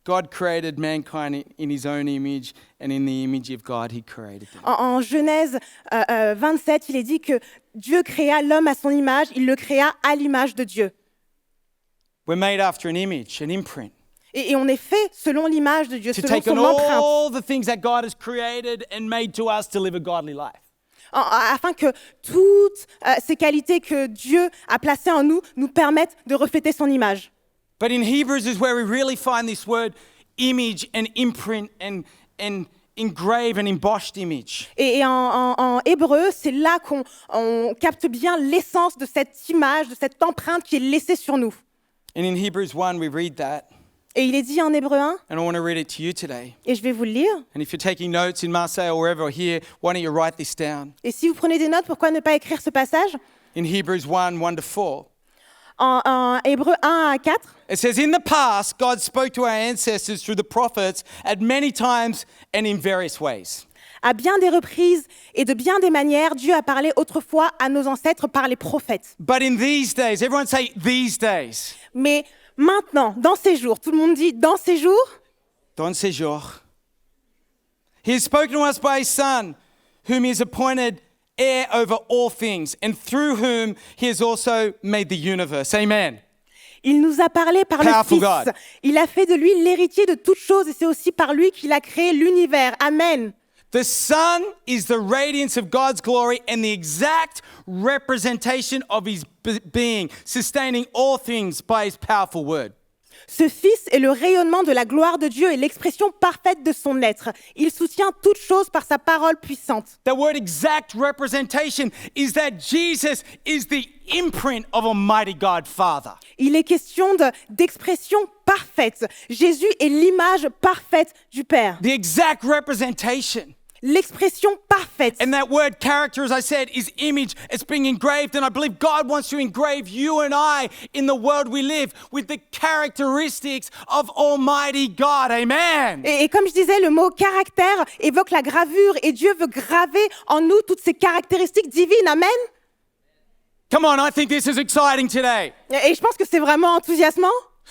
God created mankind in His own image, and in the image of God He created them. En Genèse 27, il est dit que Dieu créa l'homme à son image, il le créa à l'image de Dieu. We're made after an image, an imprint. Et on est fait selon l'image de Dieu, To selon take on son empreinte, all the things that God has created and made to us to live a godly life. afin que toutes ces qualités que Dieu a placées en nous nous permettent de refléter son image. But in Hebrews is where we really find this word image and imprint and engrave and embossed image. Et en hébreu, c'est là qu'on capte bien l'essence de cette image, de cette empreinte qui est laissée sur nous. And in Hebrews 1 we read that. Et il est dit en Hébreu 1, And I want to read it to you today. et je vais vous le lire. And if you're taking notes in Marseille or wherever here, why don't you write this down? Et si vous prenez des notes, pourquoi ne pas écrire ce passage? In Hebrews 1, 1-4. En Hébreu 1 à 4, It says, in the past, God spoke to our ancestors through the prophets at many times and in various ways. à bien des reprises et de bien des manières, Dieu a parlé autrefois à nos ancêtres par les prophètes. But in these days, everyone say these days. Mais maintenant, dans ces jours, tout le monde dit dans ces jours, Dans ces jours. He has spoken to us by His Son, whom He has appointed heir over all things, and through whom He has also made the universe. Amen. il nous a parlé par Powerful le Fils. God. Il a fait de lui l'héritier de toutes choses et c'est aussi par lui qu'il a créé l'univers. Amen. The Son is the radiance of God's glory and the exact representation of His being, sustaining all things by His powerful word. Ce Fils est le rayonnement de la gloire de Dieu et l'expression parfaite de son être. Il soutient toutes choses par sa parole puissante. The word exact representation is that Jesus is the imprint of Almighty God Father. Il est question d'expression parfaite. Jésus est l'image parfaite du Père. The exact representation. L'expression parfaite. And that word character, as I said, is image. It's being engraved. And I believe God wants to engrave you and I in the world we live with the characteristics of Almighty God. Amen. Et comme je disais, le mot caractère évoque la gravure et Dieu veut graver en nous toutes ces caractéristiques divines. Amen. Come on, I think this is exciting today. Et je pense que c'est vraiment enthousiasmant.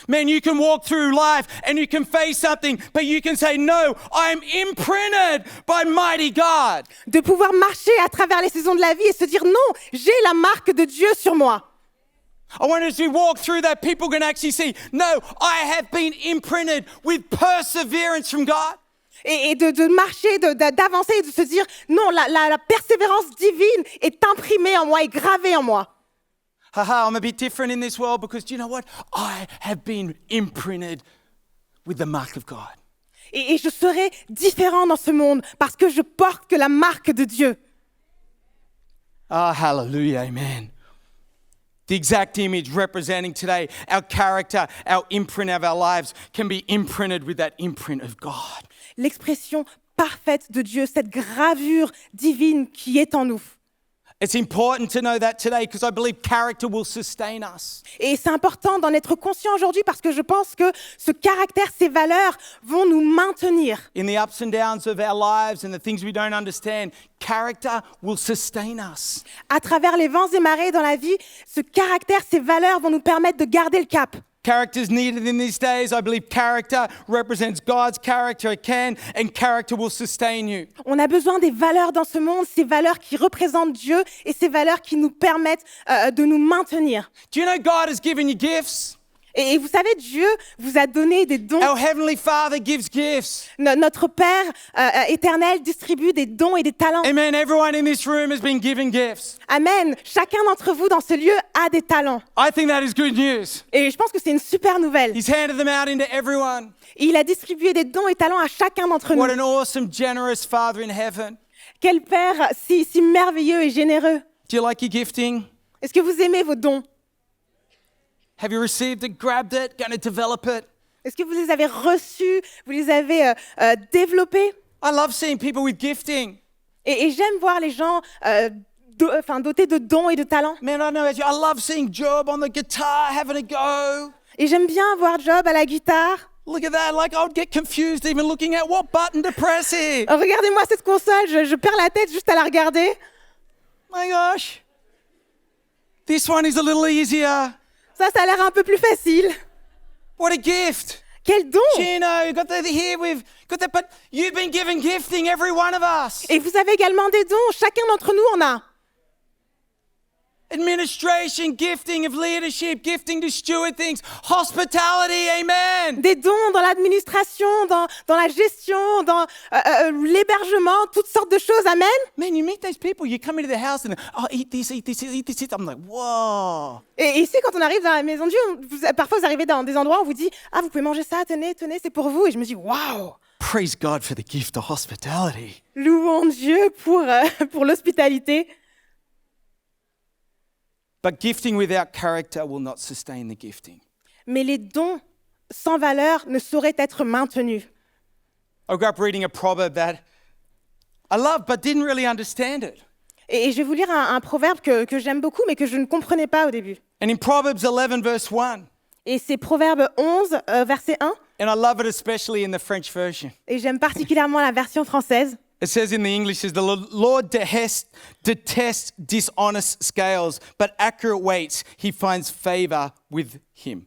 Man, you can walk through life and you can face something, but you can say, no, I'm imprinted by mighty God. De pouvoir marcher à travers les saisons de la vie et se dire non, j'ai la marque de Dieu sur moi. I want us to walk through that people can actually see, no, I have been imprinted with perseverance from God. Et de marcher, d'avancer et de se dire non, la persévérance divine est imprimée en moi et gravée en moi. Haha, I'm a bit different in this world because do you know what? I have been imprinted with the mark of God. Et je serai différent dans ce monde parce que je porte que la marque de Dieu. Ah, hallelujah, amen. The exact image representing today our character, our imprint of our lives can be imprinted with that imprint of God. L'expression parfaite de Dieu, cette gravure divine qui est en nous. It's important to know that today because I believe character will sustain us. Et c'est important d'en être conscient aujourd'hui parce que je pense que ce caractère, ces valeurs vont nous maintenir. In the ups and downs of our lives and the things we don't understand, character will sustain us. À travers les vents et marées dans la vie, ce caractère, ces valeurs vont nous permettre de garder le cap. Character is needed in these days. I believe character represents God's character. It can, and character will sustain you. On a besoin des valeurs dans ce monde, ces valeurs qui représentent Dieu et ces valeurs qui nous permettent de nous maintenir. Do you know God has given you gifts? Et vous savez, Dieu vous a donné des dons. Our Heavenly Father gives gifts. Notre Père éternel distribue des dons et des talents. Amen. Everyone in this room has been given gifts. Amen. Chacun d'entre vous dans ce lieu a des talents. I think that is good news. Et je pense que c'est une super nouvelle. He's handed them out into everyone. Il a distribué des dons et talents à chacun d'entre nous. What an awesome, generous Father in heaven. Quel Père si merveilleux et généreux. Do you like your gifting? Est-ce que vous aimez vos dons? Have you received it, grabbed it, going to develop it? Est-ce que vous les avez reçus? Vous les avez développés? I love seeing people with gifting. Et j'aime voir les gens dotés de dons et de talents. Man, I know, I love seeing Job on the guitar, having a go. Et j'aime bien voir Job à la guitare. Look at that, like I would get confused even looking at what button to press here. Regardez-moi cette console, je perds la tête juste à la regarder. My gosh. This one is a little easier. Ça a l'air un peu plus facile. What a gift. Quel don! Gino, you got that here, we've got that, but you've been given gifting, every one of us. Et vous avez également des dons, chacun d'entre nous en a. Administration, gifting of leadership, gifting to steward things, hospitality, amen. Des dons dans l'administration, dans la gestion, dans l'hébergement, toutes sortes de choses, amen. Man, you meet those people, you come into the house and, oh, eat this, eat this, eat this, eat this. I'm like, whoa. Et ici, quand on arrive dans la maison de Dieu, parfois vous arrivez dans des endroits où on vous dit « Ah, vous pouvez manger ça, tenez, c'est pour vous. » Et je me dis « Waouh !» Praise God for the gift of hospitality. Louons Dieu pour l'hospitalité. But gifting without character will not sustain the gifting. Mais les dons sans valeur ne sauraient être maintenus. I grew up reading a proverb that I loved but didn't really understand it. Et je vais vous lire un proverbe que j'aime beaucoup, mais que je ne comprenais pas au début. And in Proverbs 11, verse 1, Et c'est Proverbe 11, verset 1. and I love it especially in the French version. Et j'aime particulièrement la version française. It says in the English, says, the Lord detests dishonest scales, but accurate weights, he finds favor with him.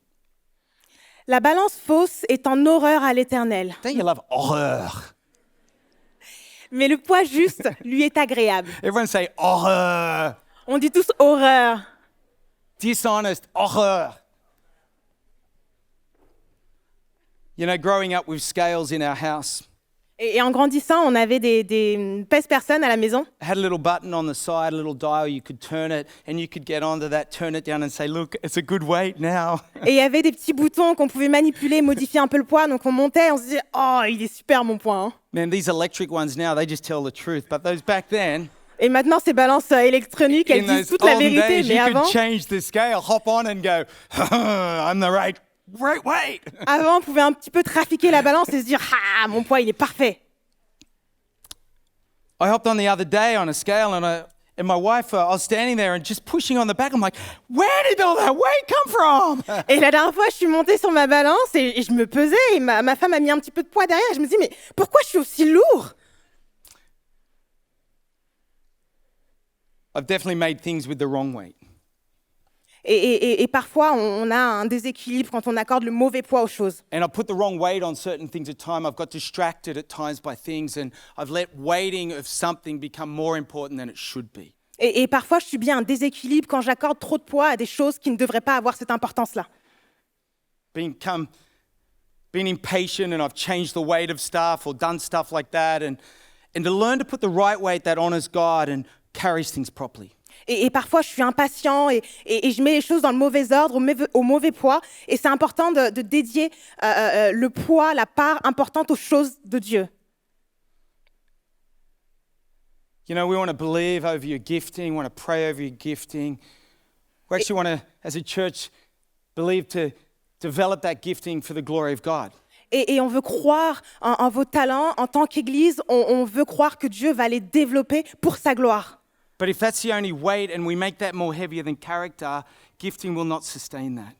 La balance fausse est en horreur à l'Éternel, Don't you love horreur? mais le poids juste lui est agréable. Everyone say horreur. On dit tous horreur. Dishonest, horreur. You know, growing up with scales in our house, Et en grandissant, on avait des pèse-personnes à la maison. it had a little button on the side, a little dial, you could turn it, and you could get onto that, turn it down and say, look, it's a good weight now. Et il y avait des petits boutons qu'on pouvait manipuler, modifier un peu le poids. Donc on montait, on se disait « Oh, il est super mon poids. Hein. Man, these electric ones now, they just tell the truth, but those back then, » Et maintenant, ces balances électroniques, elles in those disent toute la olden vérité. days, Mais you avant, could change the scale, hop on and go, I'm the right weight. on pouvait un petit peu trafiquer la balance et se dire « Ah, mon poids, il est parfait. » I hopped on the other day on a scale and my wife, I was standing there and just pushing on the back. I'm like, where did all that weight come from? Et la dernière fois, je suis montée sur ma balance et je me pesais. Et ma femme a mis un petit peu de poids derrière. Je me dis, mais pourquoi je suis aussi lourd? I've definitely made things with the wrong weight. Et parfois, on a un déséquilibre quand on accorde le mauvais poids aux choses. And I put the wrong weight on certain things at times. I've got distracted at times by things and I've let weighting of something become more important than it should be. Et parfois, je subis un déséquilibre quand j'accorde trop de poids à des choses qui ne devraient pas avoir cette importance-là. Being impatient and I've changed the weight of stuff or done stuff like that. And to learn to put the right weight that honors God and carries things properly. Et parfois, je suis impatient et je mets les choses dans le mauvais ordre, au mauvais poids. Et c'est important de dédier le poids, la part importante aux choses de Dieu. You know, we want to believe over your gifting, we want to pray over your gifting. We actually want to, as a church, believe to develop that gifting for the glory of God. Et on veut croire en vos talents. En tant qu'Église, on veut croire que Dieu va les développer pour sa gloire. But if that's the only weight and we make that more heavier than character, gifting will not sustain that.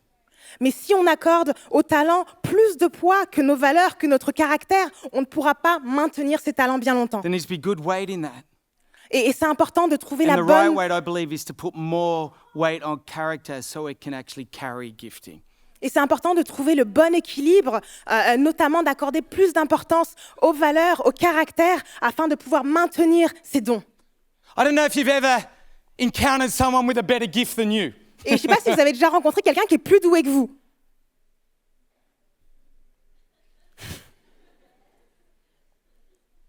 Mais si on accorde au talent plus de poids que nos valeurs, que notre caractère, on ne pourra pas maintenir ces talents bien longtemps. There needs to be good weight in that. Et c'est important de trouver And la the right bonne... weight, I believe, is to put more weight on character so it can actually carry gifting. Et c'est important de trouver le bon équilibre, notamment d'accorder plus d'importance aux valeurs, au caractère, afin de pouvoir maintenir ces dons. I don't know if you've ever encountered someone with a better gift than you. Et je ne sais pas si vous avez déjà rencontré quelqu'un qui est plus doué que vous.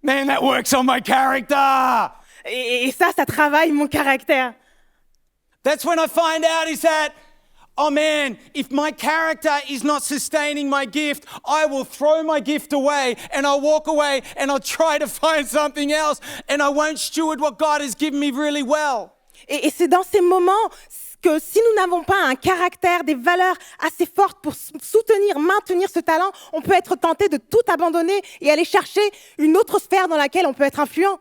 Man, that works on my character. Et ça travaille mon caractère. That's when I find out is that, oh man, if my character is not sustaining my gift, I will throw my gift away and I'll walk away and I'll try to find something else and I won't steward what God has given me really well. Et c'est dans ces moments que si nous n'avons pas un caractère, des valeurs assez fortes pour soutenir, maintenir ce talent, on peut être tenté de tout abandonner et aller chercher une autre sphère dans laquelle on peut être influent.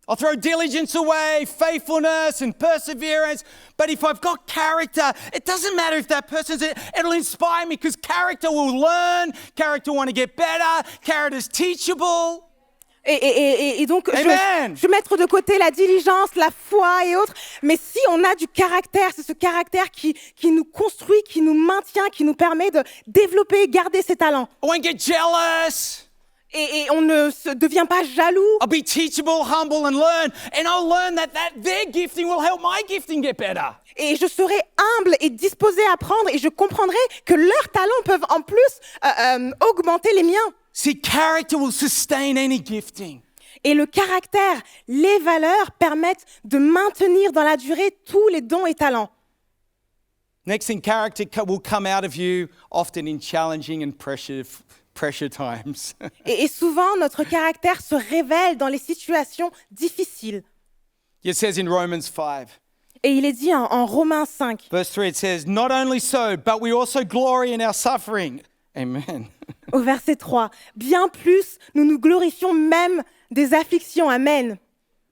I'll throw diligence away, faithfulness and perseverance. But if I've got character, it doesn't matter if that person's it. It'll inspire me because character will learn, character want to get better, character's teachable. Et donc, je vais mettre de côté la diligence, la foi et autres. Mais si on a du caractère, c'est ce caractère qui nous construit, qui nous maintient, qui nous permet de développer et garder ses talents. I won't get jealous. Et on ne se devient pas jaloux. I'll be teachable, humble, and learn. And I'll learn that their gifting will help my gifting get better. Et je serai humble et disposé à apprendre et je comprendrai que leurs talents peuvent en plus augmenter les miens. See, character will sustain any gifting. Et le caractère, les valeurs permettent de maintenir dans la durée tous les dons et talents. Next thing, character will come out of you often in challenging and pressure times. Et souvent, notre caractère se révèle dans les situations difficiles. It says in Romans 5. Et il est dit en Romains 5. Verse 3, it says, not only so, but we also glory in our suffering. Amen. Au verset 3, bien plus, nous nous glorifions même des afflictions. Amen.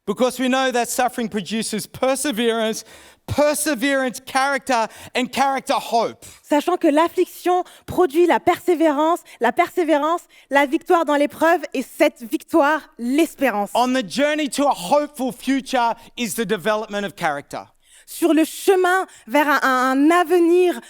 Because we know that suffering produces perseverance, perseverance, character, and character, hope. Sachant que l'affliction produit la persévérance, la victoire dans l'épreuve, et cette victoire, l'espérance. On the journey to a hopeful future is the development of character. Sur le chemin vers un avenir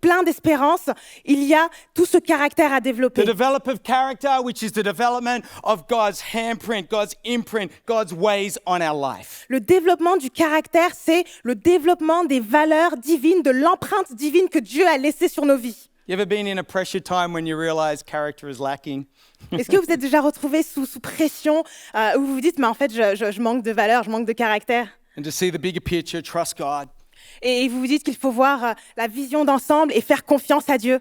plein d'espérance, il y a tout ce caractère à développer. The development of character, which is the development of God's handprint, God's imprint, God's ways on our life. Le développement du caractère, c'est le développement des valeurs divines, de l'empreinte divine que Dieu a laissée sur nos vies. You ever been in a pressure time when you realize character is lacking? Est-ce que vous êtes déjà retrouvé sous pression où vous vous dites, mais en fait, je manque de valeur, je manque de caractère? And to see the bigger picture, trust God. Et vous vous dites qu'il faut voir la vision d'ensemble et faire confiance à Dieu.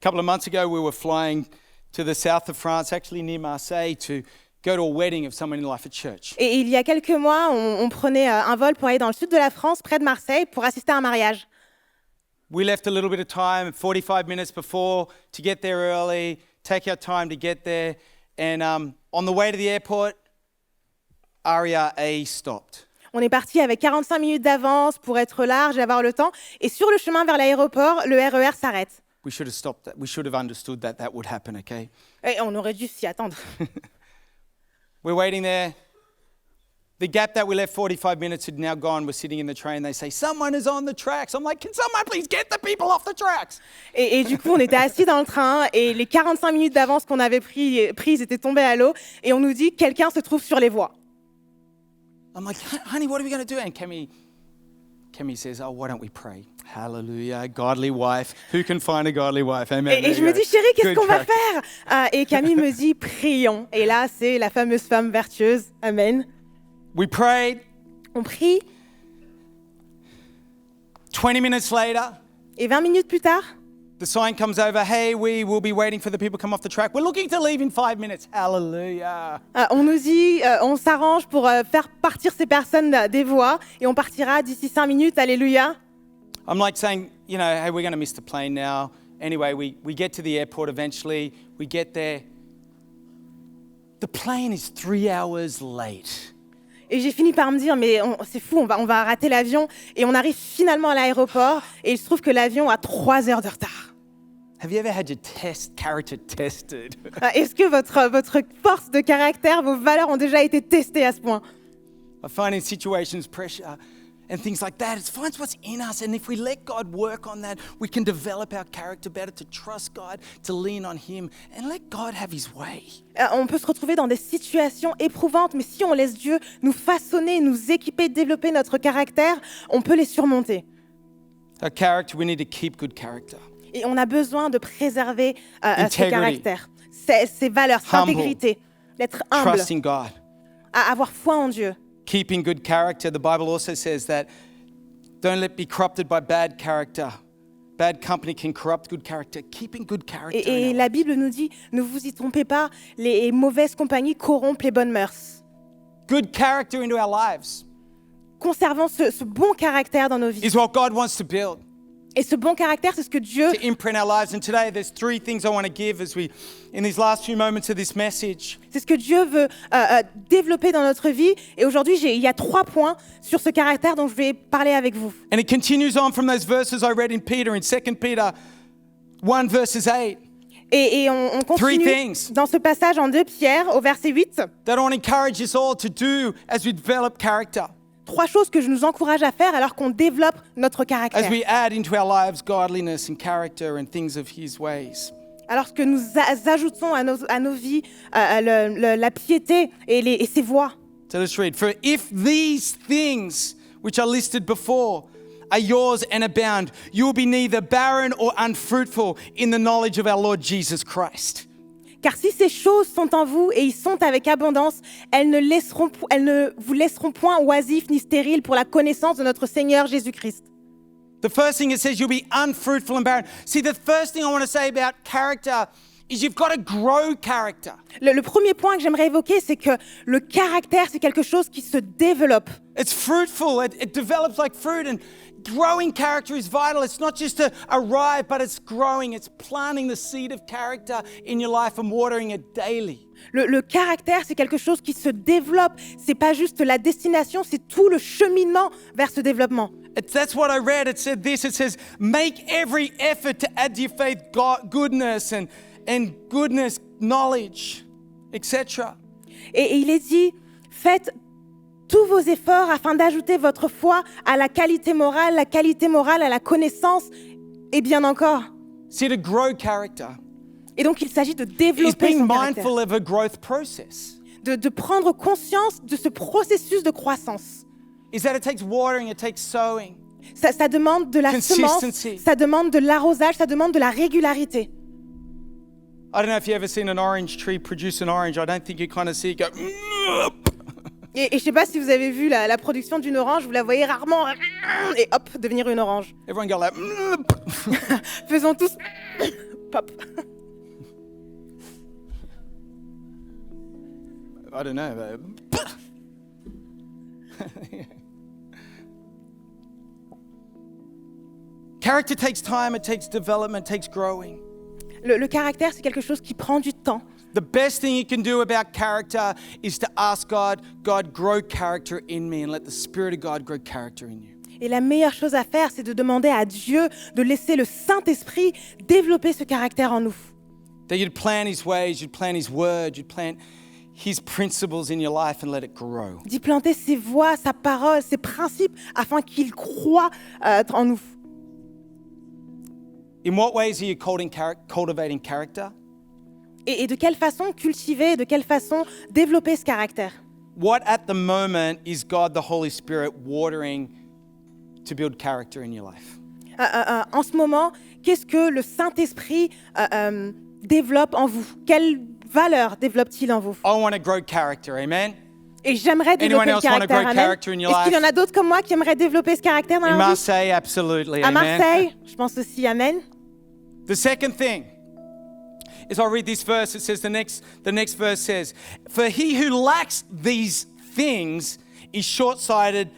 A couple of months ago, we were flying to the south of France, actually near Marseille, to go to a wedding of someone in life at church. Et il y a quelques mois, on prenait un vol pour aller dans le sud de la France, près de Marseille, pour assister à un mariage. We left a little bit of time, 45 minutes before, to get there early, take our time to get there. And on the way to the airport, Aria A stopped. On est parti avec 45 minutes d'avance pour être large et avoir le temps. Et sur le chemin vers l'aéroport, le RER s'arrête. We should have stopped that. We should have understood that would happen, okay? Et on aurait dû s'y attendre. We're waiting there. The gap that we left 45 minutes had now gone. We're sitting in the train. They say, someone is on the tracks. I'm like, can someone please get the people off the tracks? Et du coup, on était assis dans le train et les 45 minutes d'avance qu'on avait prises étaient tombées à l'eau. Et on nous dit, quelqu'un se trouve sur les voies. I'm like, honey, what are we going to do? And can Kemi says, oh, why don't we pray? Hallelujah, godly wife. Who can find a godly wife? Amen. Et je me dis, chérie, qu'est-ce qu'on va faire? Et Camille me dit, prions. Et là, c'est la fameuse femme vertueuse. Amen. We prayed. On prie. 20 minutes later, Et 20 minutes plus tard, the sign comes over, hey, we will be waiting for the people to come off the track. We're looking to leave in 5 minutes. Hallelujah. on nous dit, on s'arrange pour faire partir ces personnes des voies et on partira d'ici 5 minutes. Alléluia. I'm like saying, you know, hey, we're going to miss the plane now. Anyway, we get to the airport eventually. We get there. The plane is 3 hours late. Et j'ai fini par me dire, mais c'est fou, on va rater l'avion. Et on arrive finalement à l'aéroport et il se trouve que l'avion a 3 heures de retard. Have you ever had your character tested? Est-ce que votre force de caractère, vos valeurs ont déjà été testées à ce point? I find in situations pressure and things like that, it finds what's in us. And if we let God work on that, we can develop our character better to trust God, to lean on Him, and let God have His way. On peut se retrouver dans des situations éprouvantes, mais si on laisse Dieu nous façonner, nous équiper, développer notre caractère, on peut les surmonter. Our character, we need to keep good character. Et on a besoin de préserver ce caractère, ces valeurs, cette intégrité, d'être humble, Trusting God. à avoir foi en Dieu. Keeping good character. The Bible also says that don't let be corrupted by bad character. Bad company can corrupt good character. Keeping good character. Et la Bible nous dit, ne vous y trompez pas, les mauvaises compagnies corrompent les bonnes mœurs. Good character into our lives Conservons ce bon caractère dans nos vies. is what God wants to build. Et ce bon caractère, c'est ce que Dieu... To imprint our lives. And today there's 3 things I want to give as we, in these last few moments of this message. C'est ce que Dieu veut développer dans notre vie. Et aujourd'hui, il y a 3 points sur ce caractère dont je vais parler avec vous. And it continues on from those verses I read in Peter, in 2 Peter 1 verses 8. Et on continue dans ce passage en 2 Pierre, au verset 8. That I want to encourage us all to do as we develop character. 3 choses que je nous encourage à faire alors qu'on développe notre caractère. As we add into our lives godliness and character and things of His ways. Alors que nous ajoutons à nos vies la piété et ses voies. So let's read. For if these things which are listed before are yours and abound, you will be neither barren or unfruitful in the knowledge of our Lord Jesus Christ. Car si ces choses sont en vous et y sont avec abondance, elles ne vous laisseront point oisifs ni stériles pour la connaissance de notre Seigneur Jésus-Christ. The first thing it says, you'll be unfruitful and barren. See, the first thing I want to say about character is you've got to grow character. Le premier point que j'aimerais évoquer, c'est que le caractère, c'est quelque chose qui se développe. It's fruitful. It develops like fruit, and growing character is vital. It's not just to arrive, but it's growing. It's planting the seed of character in your life and watering it daily. Le caractère, c'est quelque chose qui se développe. C'est pas juste la destination, c'est tout le cheminement vers ce développement. That's what I read. It said this. It says, make every effort to add to your faith goodness and goodness, knowledge, etc. Et il est dit, faites tous vos efforts afin d'ajouter votre foi à la qualité morale à la connaissance, et bien encore. See, to grow character. Et donc, il s'agit de développer son caractère. Mindful of a growth process. De prendre conscience de ce processus de croissance. Is that it takes watering, it takes sowing. Ça demande de la semence, ça demande de l'arrosage, ça demande de la régularité. I don't know if you've ever seen an orange tree produce an orange. I don't think you kind of see it go. Et je ne sais pas si vous avez vu la production d'une orange, vous la voyez rarement et hop, devenir une orange. Everyone go like. Faisons tous pop. I don't know. Character takes time, it takes development, it takes growing. Le caractère, c'est quelque chose qui prend du temps. The best thing you can do about character is to ask God, grow character in me, and let the Spirit of God grow character in you. Et la meilleure chose à faire, c'est de demander à Dieu de laisser le Saint-Esprit développer ce caractère en nous. That you'd plant His ways, you'd plant His word, you'd plant His principles in your life and let it grow. D'y planter ses voies, sa parole, ses principes, afin qu'il croie en nous. In what ways are you cultivating character? Et de quelle façon cultiver, de quelle façon développer ce caractère? What at the moment is God the Holy Spirit watering to build character in your life? En ce moment, qu'est-ce que le Saint-Esprit développe en vous? Quelle valeur développe-t-il en vous? I want to grow character, amen? Et j'aimerais développer le else want to caractère. grow Amen. character in your Est-ce qu'il y en a life? d'autres comme moi qui aimeraient développer ce caractère dans In leur vie? Marseille, absolutely, À amen? Marseille, je pense aussi, amen. The second thing is I'll read this verse. It says, the next verse says, "For he who lacks these things is short-sighted,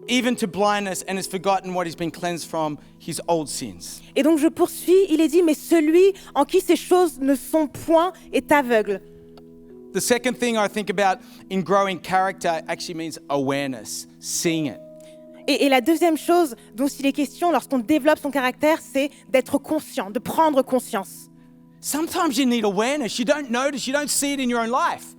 even to blindness, and has forgotten what he's been cleansed from his old sins." Et donc je poursuis, il est dit, mais celui en qui ces choses ne sont point est aveugle. The second thing I think about in growing character actually means awareness, seeing it. Et la deuxième chose dont il est question lorsqu'on développe son caractère, c'est d'être conscient, de prendre conscience. Sometimes you need awareness. You don't notice, you don't see it in your own life.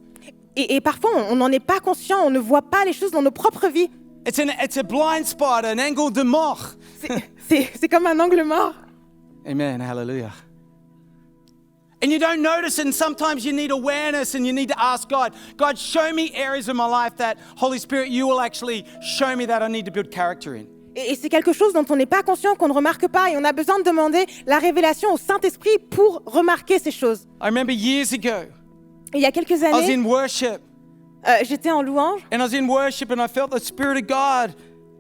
Et parfois, on n'en est pas conscient, on ne voit pas les choses dans nos propres vies. It's a blind spot, an angle de mort. C'est comme un angle mort. Amen, hallelujah. And you don't notice it, and sometimes you need awareness and you need to ask God, God, show me areas of my life that, Holy Spirit, you will actually show me that I need to build character in. Et c'est quelque chose dont on n'est pas conscient, qu'on ne remarque pas, et on a besoin de demander la révélation au Saint-Esprit pour remarquer ces choses. I remember years ago, Et il y a quelques I was années, in worship, j'étais en louange, and I was in worship and I felt the Spirit of God,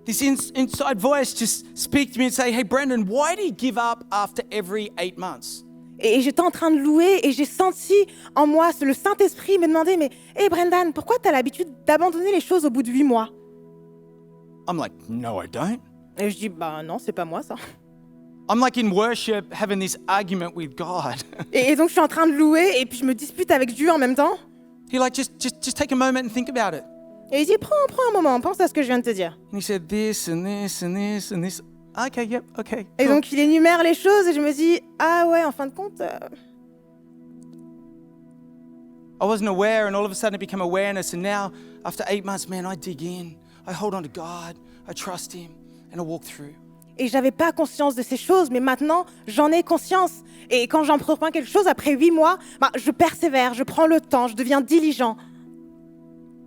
this inside voice just speak to me and say, hey, Brendan, why do you give up after every 8 months? et j'étais en train de louer, et j'ai senti en moi, le Saint-Esprit me demander, mais hey Brendan, pourquoi tu as l'habitude d'abandonner les choses au bout de 8 mois? I'm like, no, I don't. Et je dis, bah non, c'est pas moi ça. I'm like in worship having this argument with God. Et donc je suis en train de louer, et puis je me dispute avec Dieu en même temps. He like, just take a moment and think about it. Et il dit, prends un moment, pense à ce que je viens de te dire. And he said this and this and this and this. Okay, yep, okay. Et cool. donc il énumère les choses, et je me dis, ah ouais, en fin de compte... I wasn't aware, and all of a sudden it became awareness. And now, after 8 months, man, I dig in. I hold on to God. I trust Him, and I walk through. Et j'avais pas conscience de ces choses, mais maintenant, j'en ai conscience. Et quand j'entreprends quelque chose, après 8 mois, je persévère, je prends le temps, je deviens diligent.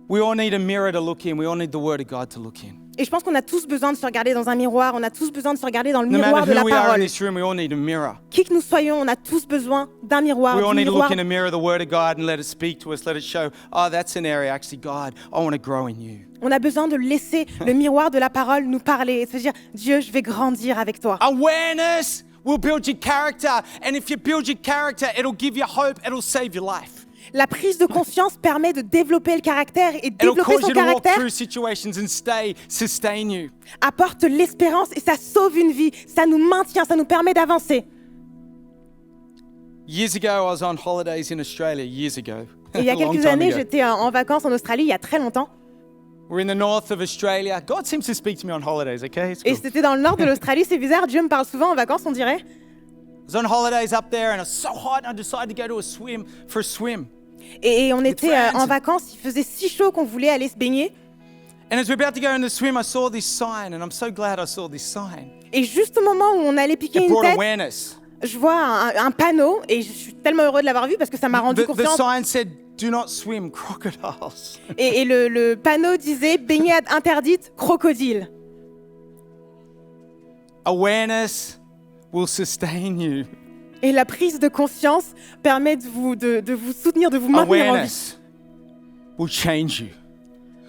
We all need a mirror to look in. We all need the Word of God to look in. Et je pense qu'on a tous besoin de se regarder dans un miroir, on a tous besoin de se regarder dans le No miroir matter de la who we are in parole. this room, we all need a mirror. Qui que nous soyons, on a tous besoin d'un miroir, We all du need to miroir. look in a mirror of the Word of God and let it speak to us. Let it show, oh, that's an area, actually, God, I want to grow in you. On a besoin de laisser le miroir de la parole nous parler et se dire, Dieu, je vais grandir avec toi. Awareness will build your character. And if you build your character, it'll give you hope. It'll save your life. La prise de conscience permet de développer le caractère, et It'll développer cause son you to walk caractère through situations and sustain you. apporte l'espérance et ça sauve une vie, ça nous maintient, ça nous permet d'avancer. Years ago, I was on holidays in Australia. Years ago. Et il y a A long quelques time années, ago. j'étais en vacances en Australie, il y a très longtemps. We're in the north of Australia. God seems to speak to me on holidays, okay? It's Et cool. c'était dans le nord de l'Australie, c'est bizarre, Dieu me parle souvent en vacances, on dirait. I was on holidays up there and it was so hot and I decided to go to a swim. Et on était friends. en vacances, il faisait si chaud qu'on voulait aller se baigner. And as we're about to go in the swim, I saw this sign and I'm so glad I saw this sign. Et juste au moment où on allait piquer It une brought tête, awareness. je vois un panneau et je suis tellement heureux de l'avoir vu parce que ça m'a rendu The confiance. sign said, do not swim crocodiles. Et le panneau disait baignade interdite, crocodile. Awareness will sustain you. Et la prise de conscience permet de vous soutenir, de vous maintenir en vie. Awareness will change you.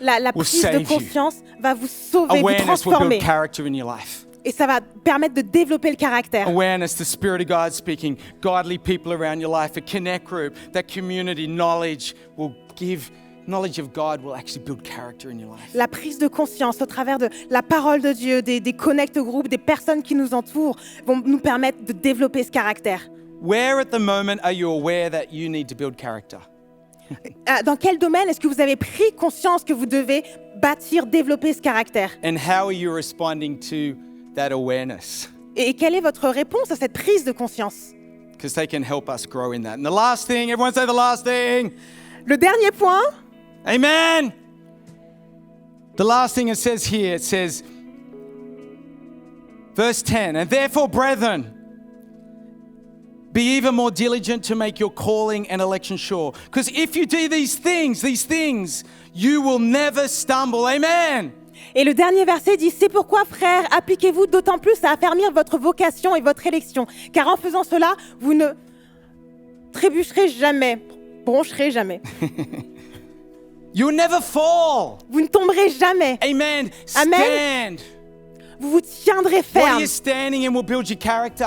La will prise de save you. conscience va vous sauver, vous Awareness will transformer. build character in your life. Et ça va permettre de développer le caractère. Awareness, the Spirit of God speaking, godly people around your life, a connect group, that community, knowledge will give, knowledge of God will actually build character in your life. La prise de conscience au travers de la parole de Dieu, des connect groupes, des personnes qui nous entourent, vont nous permettre de développer ce caractère. Where at the moment are you aware that you need to build character? Dans quel domaine est-ce que vous avez pris conscience que vous devez bâtir, développer ce caractère? And how are you responding to that awareness? Et quelle est votre réponse à cette prise de conscience? Because they can help us grow in that. And the last thing, everyone say the last thing. Le dernier point, Amen. The last thing it says here, it says, verse 10, and therefore, brethren, be even more diligent to make your calling and election sure. Because if you do these things, you will never stumble. Amen. Et le dernier verset dit « C'est pourquoi, frères, appliquez-vous d'autant plus à affermir votre vocation et votre élection, car en faisant cela, vous ne trébucherez jamais, broncherez jamais. You'll never fall. Vous ne tomberez jamais. Amen. Amen. Stand. Vous vous tiendrez What ferme. you're standing in will build your character.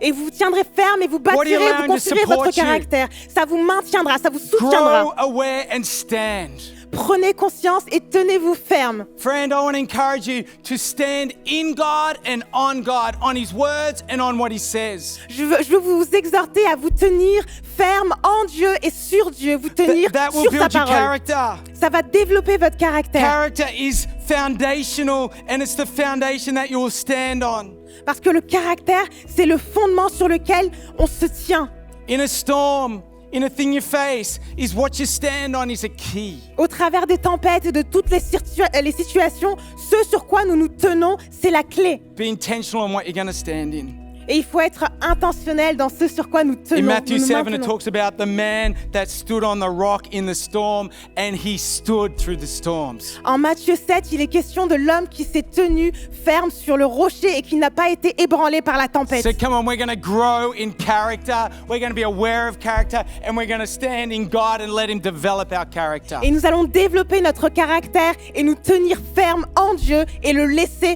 Et vous vous tiendrez ferme et vous What are you bâtirez, vous allowing to construirez support votre you? caractère. Ça vous maintiendra, ça vous Grow soutiendra. aware and stand. Prenez conscience et tenez-vous ferme. Friend, I want to encourage you to stand in God and on His words and on what He says. Je veux vous exhorter à vous tenir ferme en Dieu et sur Dieu, vous tenir That will sur sa build your parole. character. Ça va développer votre caractère. Character is foundational, and it's the foundation that you will stand on. Parce que le caractère, c'est le fondement sur lequel on se tient. In a storm, in a thing you face, is what you stand on is a key. Au travers des tempêtes et de toutes les situations, ce sur quoi nous nous tenons, c'est la clé. Be intentional on what you're going to stand in. Et il faut être intentionnel dans ce sur quoi nous tenons. In Matthew nous nous 7, it maintenons. talks about the man that stood on the rock in the storm, and he stood through the storms. En Matthieu 7, il est question de l'homme qui s'est tenu ferme sur le rocher et qui n'a pas été ébranlé par la tempête. So come on, we're going to grow in character. We're going to be aware of character, and we're going to stand in God and let Him develop our character. Et nous allons développer notre caractère et nous tenir ferme en Dieu et le laisser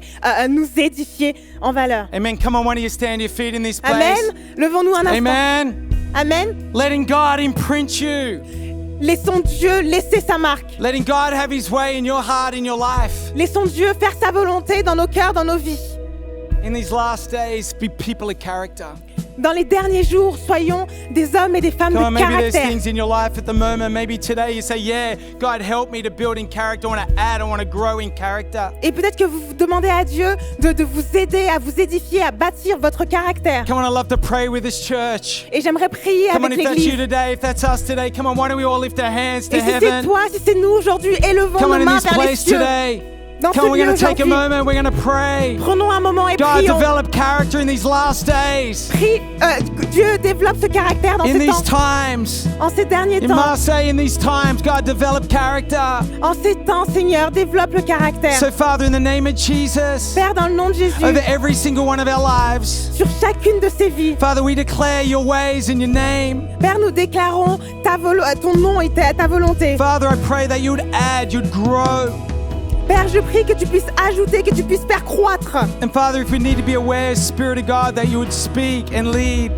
nous édifier en valeur. Amen. Come on, why don't you stand your feet in this place? Amen. Levons-nous un instant. Amen. Amen. Letting God imprint you. Laissons Dieu laisser sa marque. Letting God have His way in your heart, in your life. Laissons Dieu faire sa volonté dans nos cœurs, dans nos vies. In these last days, be people of character. Dans les derniers jours, soyons des hommes et des femmes Come on, de maybe there's caractère. things in your life at the moment. Maybe today you say, yeah, God, help me to build in character. I want to add, I want to grow in character. Et peut-être que vous demandez à Dieu de vous aider, à vous édifier, à bâtir votre caractère. Come on, I'd love to pray with this church. Et j'aimerais prier Come on, avec if that's you l'Église. today, if that's us today, come on, why don't we all lift our hands to Et si c'est heaven? toi, si c'est nous aujourd'hui, élevons Come nos on, in mains this vers les place cieux. today. Dans ce Come on, we're lieu going to take a aujourd'hui, moment, we're going to pray. prenons un moment et God, prions. develop character in these last days. Dieu développe ce caractère dans In ces these temps, times. en ces derniers In temps. Marseille, in these times, God, develop character. En ces temps, Seigneur, développe le caractère. So, Father, in the name of Jesus, Père, dans le nom de Jésus, over every single one of our lives, sur chacune de ces vies, Father, we declare your ways and your name. Père, nous déclarons ton nom et ta volonté. Father, I pray that you would add, you'd grow. Père, je prie que tu puisses ajouter, que tu puisses faire croître. And Father, if we need to be aware, Spirit of God, that you would speak and lead.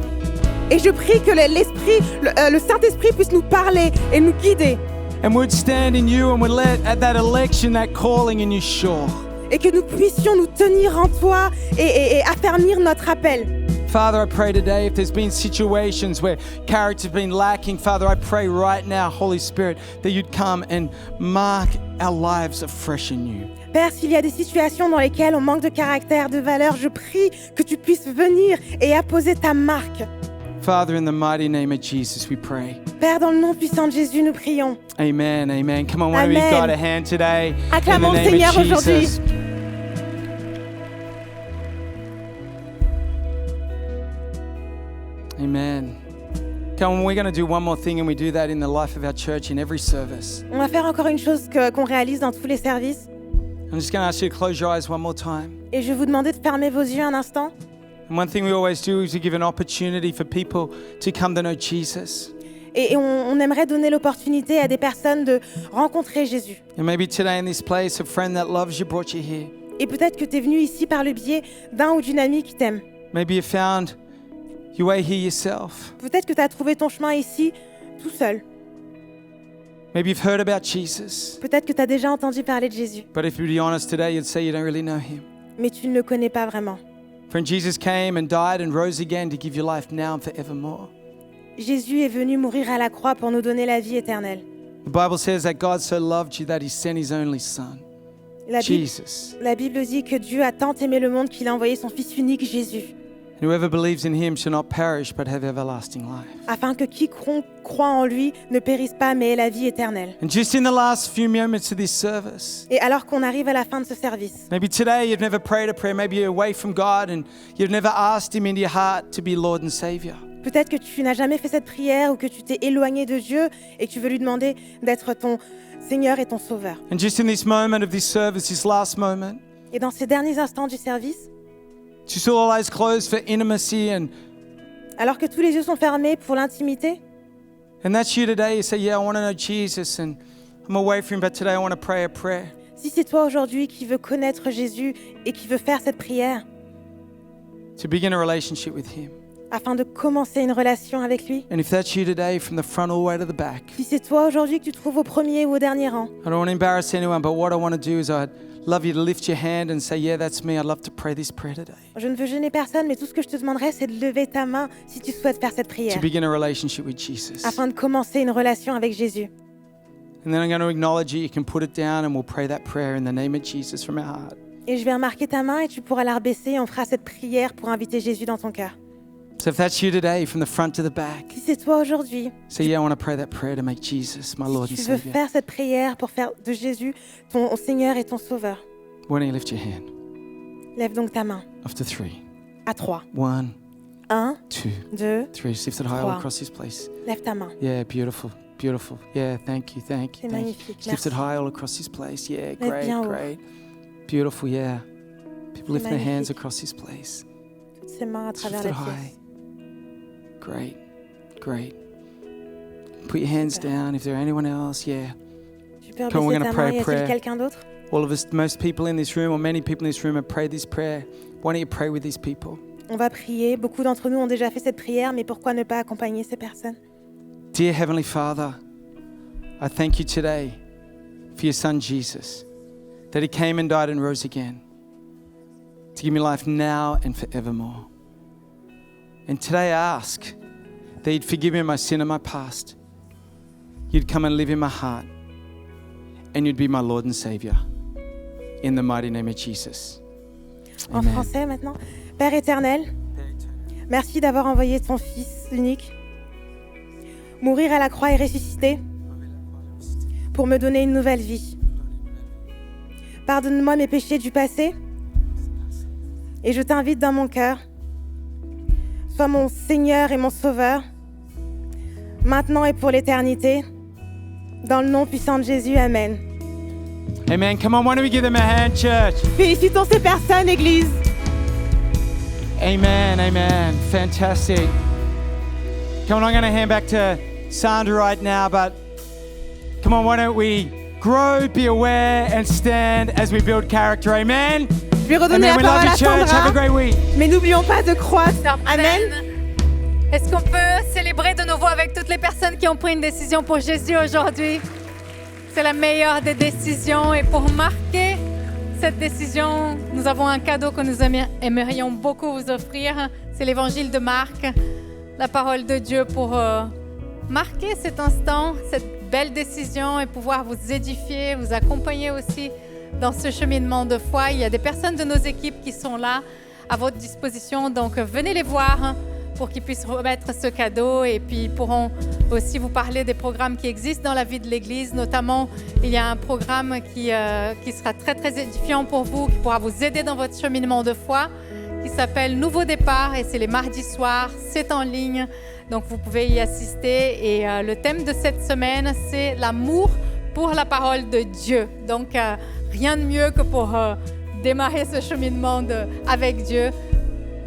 Et je prie que le Saint-Esprit puisse nous parler et nous guider. And we'd stand in you and would let at that election, that calling in you sure. Et que nous puissions nous tenir en toi et affermir notre appel. Father, I pray today if there's been situations where character's been lacking, Father, I pray right now, Holy Spirit, that you'd come and mark our lives afresh in you. Père, s'il y a des situations dans lesquelles on manque de caractère, de valeur, je prie que tu puisses venir et apposer ta marque. Father, in the mighty name of Jesus, we pray. Père, dans le nom puissant de Jésus, nous prions. Amen, amen. Come on, why don't we Amen. give God a hand today? Acclamons in le the name Seigneur of aujourd'hui. Jesus. Amen. Come on, we're going to do one more thing, and we do that in the life of our church in every service. On va faire encore une chose qu'on réalise dans tous les services. I'm just going to ask you to close your eyes one more time. Et je vais vous demander de fermer vos yeux un instant. And one thing we always do is we give an opportunity for people to come to know Jesus. Et on aimerait donner l'opportunité à des personnes de rencontrer Jésus. And maybe today in this place, a friend that loves you brought you here. Et peut-être que tu es venu ici par le biais d'un ou d'une amie qui t'aime. Maybe you found your way here yourself. Peut-être que tu as trouvé ton chemin ici tout seul. Maybe you've heard about Jesus. Peut-être que tu as déjà entendu parler de Jésus, But if you'd be honest today, you'd say you don't really know him. mais tu ne le connais pas vraiment. Friend, Jesus came and died and rose again to give you life now and forevermore. Jésus est venu mourir à la croix pour nous donner la vie éternelle. The Bible says that God so loved you that he sent his only son, Jesus. La Bible dit que Dieu a tant aimé le monde qu'il a envoyé son Fils unique Jésus, And whoever believes in him shall not perish but have everlasting life. afin que quiconque croit en lui ne périsse pas mais ait la vie éternelle. And just in the last few moments of this service, Et alors qu'on arrive à la fin de ce service, maybe today you've never prayed a prayer, maybe you're away from God and you've never asked him into your heart to be Lord and Savior. Peut-être que tu n'as jamais fait cette prière ou que tu t'es éloigné de Dieu et que tu veux lui demander d'être ton Seigneur et ton Sauveur. And just in this moment of this service, this last moment, Et dans ces derniers instants du service, just all eyes closed for intimacy alors que tous les yeux sont fermés pour l'intimité, and that's you today. You say, yeah, I want to know Jesus and I'm away from him, but today I want to pray a prayer. si c'est toi aujourd'hui qui veux connaître Jésus et qui veux faire cette prière To begin a relationship with him. afin de commencer une relation avec lui, And if that's you today, from the front all the way to the back, si c'est toi aujourd'hui que tu te trouves au premier ou au dernier rang, I don't want to embarrass anyone, but what I want to do is I'd love you to lift your hand and say, yeah, that's me. I'd love to pray this prayer today. je ne veux gêner personne, mais tout ce que je te demanderais, c'est de lever ta main si tu souhaites faire cette prière To begin a relationship with Jesus. afin de commencer une relation avec Jésus. And then I'm going to acknowledge it. You can put it down and we'll pray that prayer in the name of Jesus from our heart. Et je vais remarquer ta main et tu pourras la rebaisser et on fera cette prière pour inviter Jésus dans ton cœur. So if that's you today, from the front to the back, Si c'est toi aujourd'hui, say, yeah, I want to pray that prayer to make Jesus my Lord si and tu veux Savior. faire cette prière pour faire de Jésus ton Seigneur et ton Sauveur, Why don't you lift your hand? lève donc ta main After 3. à 3. 1, 1, 2, 2, 3. Just lift it high all 3. across this place. lève ta main. Yeah, beautiful. Beautiful. Yeah, thank you, thank you, C'est thank you. magnifique, Just lift it merci. high all across this place. Yeah, Lève great, bien haut. great. Beautiful, yeah. People lift their hands magnifique. across this place. Toutes ces mains à Just travers lift la it high. pièce. Great, great. Put your hands Super. down if there anyone else. Yeah. Tu peux Come on, we're rebaisser gonna ta pray main. a Y a-t-il prayer. quelqu'un d'autre? All of us, most people in this room, or many people in this room have prayed this prayer. Why don't you pray with these people? On va prier. Beaucoup d'entre nous ont déjà fait cette prière, mais pourquoi ne pas accompagner ces personnes? Dear Heavenly Father, I thank you today for your Son Jesus, that he came and died and rose again to give me life now and forevermore. And today I ask that you'd forgive me my sin and my past. You'd come and live in my heart, and you'd be my Lord and Savior. In the mighty name of Jesus. En Amen. français maintenant. Père éternel, merci d'avoir envoyé ton Fils unique mourir à la croix et ressusciter pour me donner une nouvelle vie. Pardonne-moi mes péchés du passé et je t'invite dans mon cœur. Sois mon Seigneur et mon Sauveur, maintenant et pour l'éternité. Dans le nom puissant de Jésus, Amen. Amen. Come on, why don't we give them a hand, church? Félicitons ces personnes, Église. Amen, amen. Fantastic. Come on, I'm going to hand back to Sandra right now, but come on, why don't we grow, be aware, and stand as we build character. Amen. Je vais redonner Amen. la We love parole you, à church. Have a Sandra, great week. mais n'oublions pas de croître. Amen. Est-ce qu'on peut célébrer de nouveau avec toutes les personnes qui ont pris une décision pour Jésus aujourd'hui? C'est la meilleure des décisions et pour marquer cette décision, nous avons un cadeau que nous aimerions beaucoup vous offrir. C'est l'évangile de Marc, la parole de Dieu pour marquer cet instant, cette belle décision et pouvoir vous édifier, vous accompagner aussi dans ce cheminement de foi. Il y a des personnes de nos équipes qui sont là à votre disposition, donc venez les voir pour qu'ils puissent remettre ce cadeau et puis ils pourront aussi vous parler des programmes qui existent dans la vie de l'Église. Notamment, il y a un programme qui sera très très édifiant pour vous, qui pourra vous aider dans votre cheminement de foi, qui s'appelle Nouveau Départ et c'est les mardis soirs, c'est en ligne, donc vous pouvez y assister et le thème de cette semaine, c'est l'amour pour la parole de Dieu. Donc rien de mieux que pour démarrer ce cheminement avec Dieu.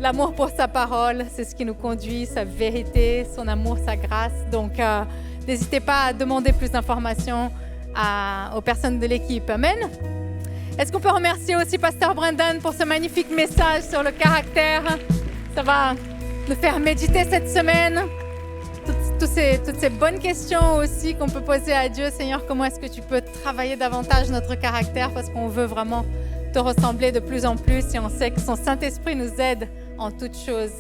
L'amour pour sa parole, c'est ce qui nous conduit, sa vérité, son amour, sa grâce. Donc, n'hésitez pas à demander plus d'informations aux personnes de l'équipe. Amen. Est-ce qu'on peut remercier aussi Pasteur Brendan pour ce magnifique message sur le caractère? Ça va nous faire méditer cette semaine. Toutes ces bonnes questions aussi qu'on peut poser à Dieu. Seigneur, comment est-ce que tu peux travailler davantage notre caractère? Parce qu'on veut vraiment te ressembler de plus en plus et on sait que son Saint-Esprit nous aide en toutes choses.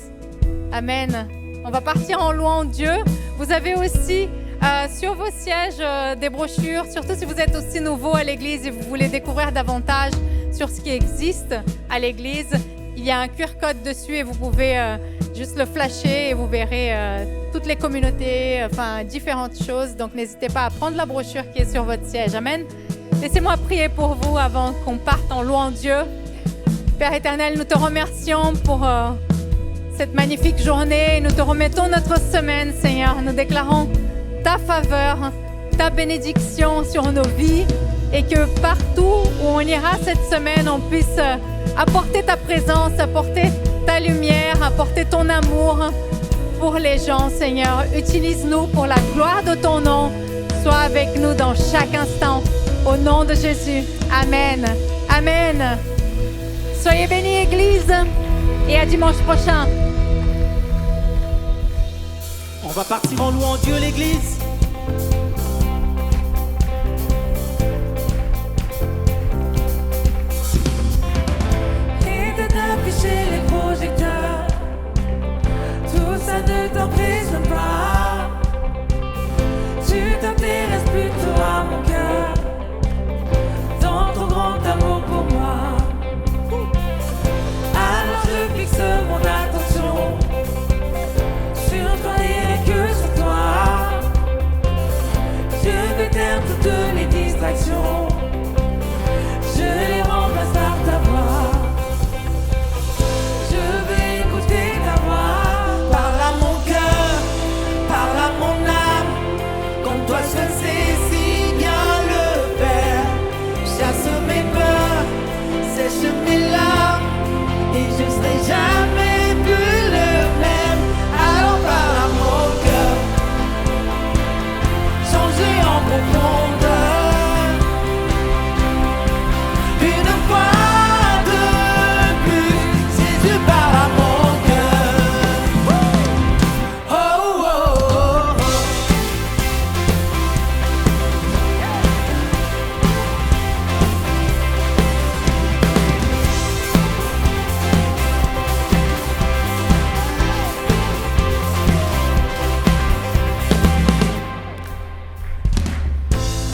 Amen. On va partir en louant Dieu. Vous avez aussi sur vos sièges des brochures, surtout si vous êtes aussi nouveau à l'Église et vous voulez découvrir davantage sur ce qui existe à l'Église. Il y a un QR code dessus et vous pouvez juste le flasher et vous verrez toutes les communautés, enfin différentes choses. Donc n'hésitez pas à prendre la brochure qui est sur votre siège. Amen. Laissez-moi prier pour vous avant qu'on parte en louant Dieu. Père éternel, nous te remercions pour cette magnifique journée. Nous te remettons notre semaine, Seigneur. Nous déclarons ta faveur, ta bénédiction sur nos vies et que partout où on ira cette semaine, on puisse apporter ta présence, apporter ta lumière, apporter ton amour pour les gens, Seigneur. Utilise-nous pour la gloire de ton nom. Sois avec nous dans chaque instant. Au nom de Jésus. Amen. Amen. Soyez bénis, Église. Et à dimanche prochain. On va partir en louant Dieu, l'Église. Et d'afficher les projecteurs, tout ça ne t'impressionne pas. Tu t'intéresses plutôt à mon cœur, dans ton grand amour pour moi. Alors je fixe mon attention sur toi et que sur toi. Je vais taire toutes les distractions, je les remplace par ta voix. Je vais écouter ta voix. Parle à mon cœur, parle à mon âme, comme toi seul sais si bien le faire. Chasse mes peurs, sèche mes larmes, et je serai jamais plus le même. Alors parle à mon cœur, changer en profondeur. Une fois de plus, Jésus parle à mon cœur. Oh, oh, oh, oh.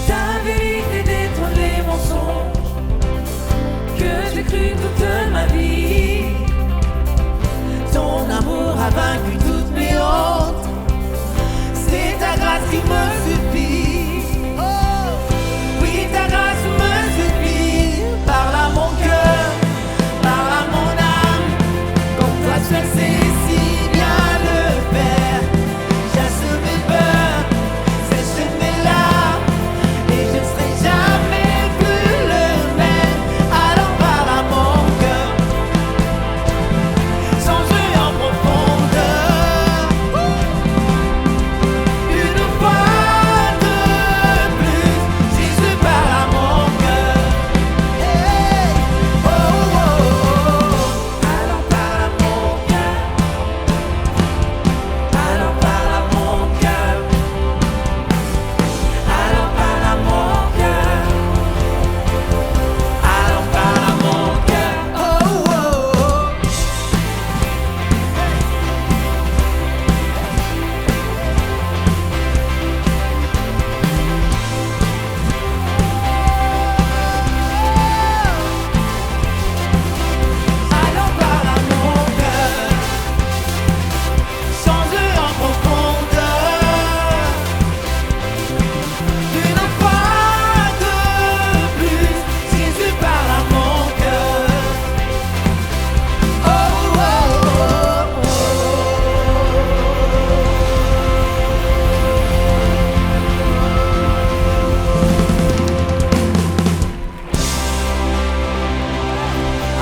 Ta vérité détrône les mensonges que j'ai cru toute ma vie. Ton amour a vaincu toutes mes hontes. C'est ta grâce qui me suffit. Oui, ta grâce me suffit. Parle à mon cœur, parle à mon âme, comme toi seul sais si bien le faire. Chasse mes peurs, sèche mes larmes, et je serai jamais plus le même. Alors parle à mon cœur, changer en profondeur. Une fois de plus, Jésus parle à mon cœur. Hey, oh, oh, oh. Alors parle à mon cœur. Alors parle à mon cœur. Alors parle à mon cœur. Alors parle à mon cœur. Oh, oh, oh. Alors parle à mon cœur, changer en profondeur. Une fois de plus, Jésus parle à mon cœur. Oh, oh, oh, oh.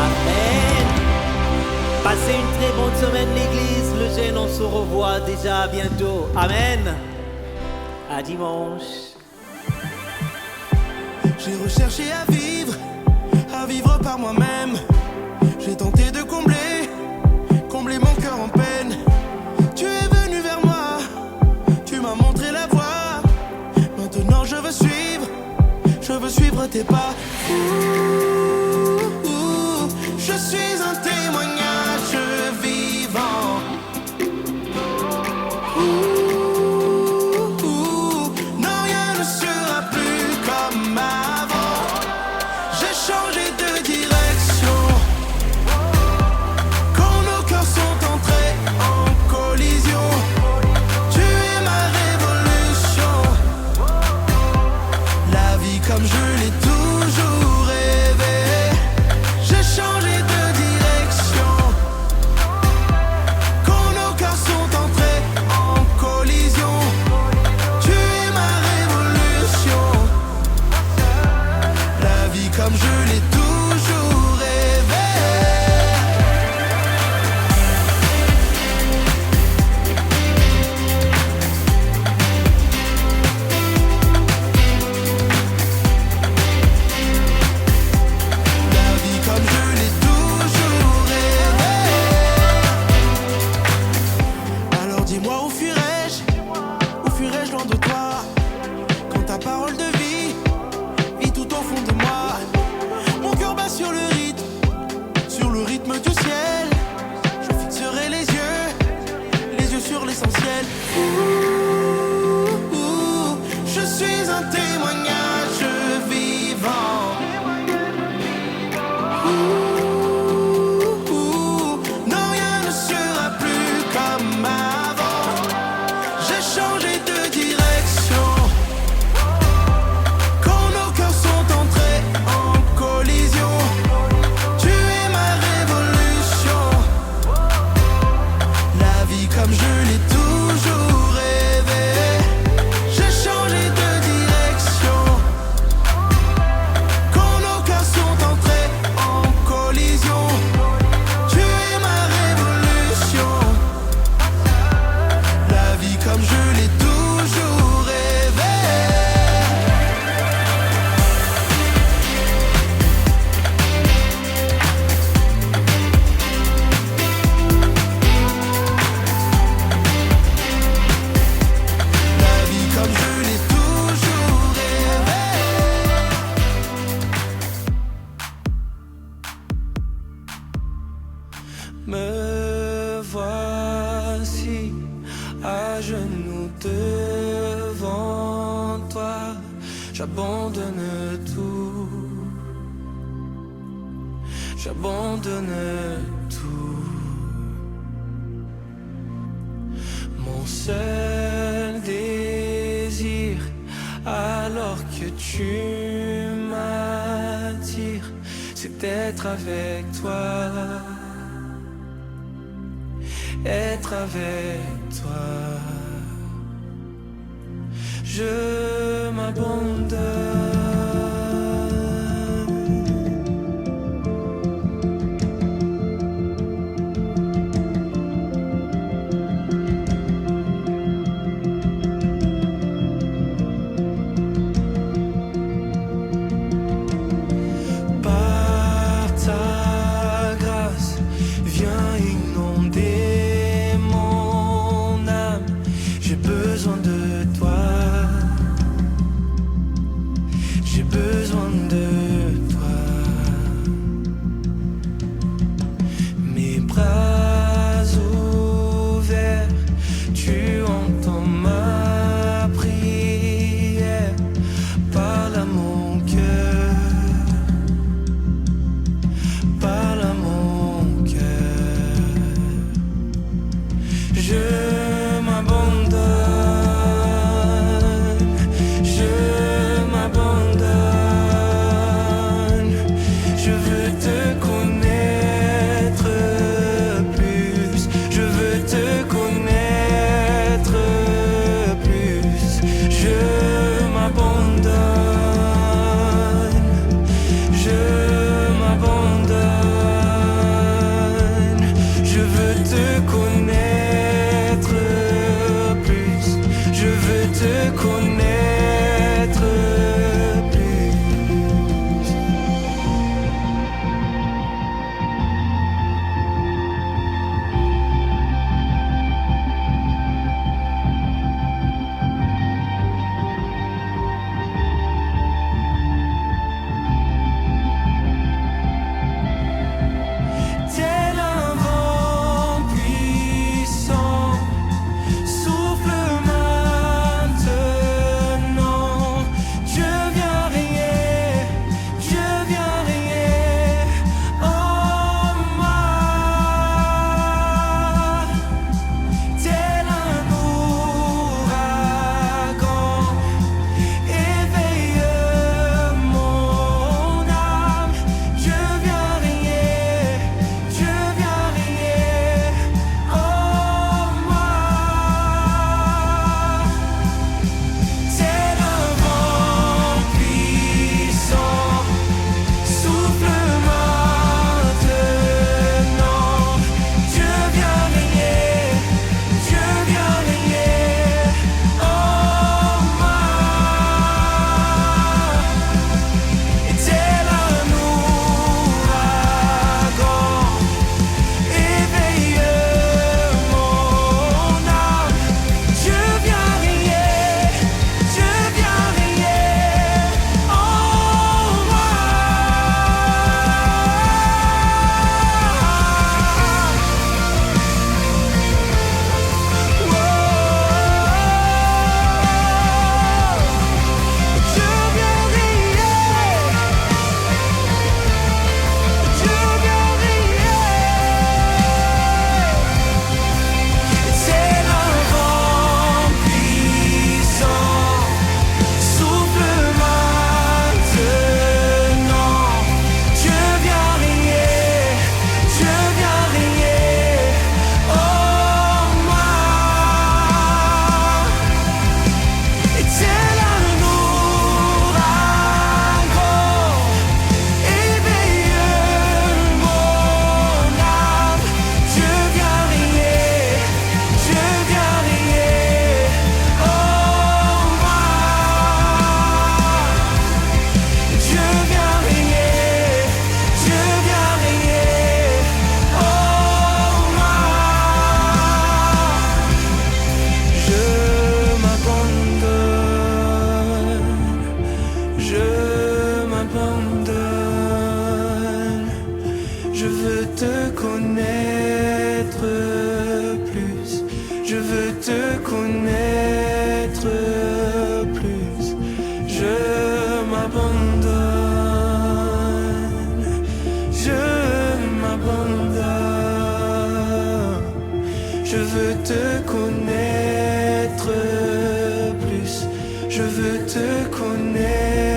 Amen. Passez une très bonne semaine l'église. Le jeune, on se revoit déjà bientôt. Amen. À dimanche. J'ai recherché à vivre par moi-même. J'ai tenté de combler mon cœur en peine. Tu es venu vers moi, tu m'as montré la voie. Maintenant je veux suivre tes pas. Je suis un témoignage vivant. Non, rien ne sera plus comme avant. J'ai changé de direction. Quand nos cœurs sont entrés en collision, tu es ma révolution. La vie comme je l'ai toujours rêvé. comme je l'ai toujours rêvé. J'ai changé de direction quand nos cœurs sont entrés en collision. Tu es ma révolution. La vie comme je l'ai toujours rêvé. La vie comme je l'ai toujours rêvé. Me voici à genoux devant toi. J'abandonne tout. J'abandonne tout. Mon seul désir, alors que tu m'attires, c'est d'être avec toi. Être avec toi. Je m'abandonne. Par ta grâce, viens inonder mon âme. J'ai besoin de toi. J'ai besoin de toi. Mes bras ouverts, tu entends ma prière. Parle à mon cœur. Parle à mon cœur. Je m'abandonne. Je m'abandonne. Je veux te connaître plus. Je veux te connaître plus. Je m'abandonne. Je m'abandonne. Je veux te connaître plus. Je veux te connaître plus. Tel un vent puissant, souffle maintenant. Je veux te connaître plus. Je m'abandonne. Je m'abandonne. Je veux te connaître plus. Je veux te connaître.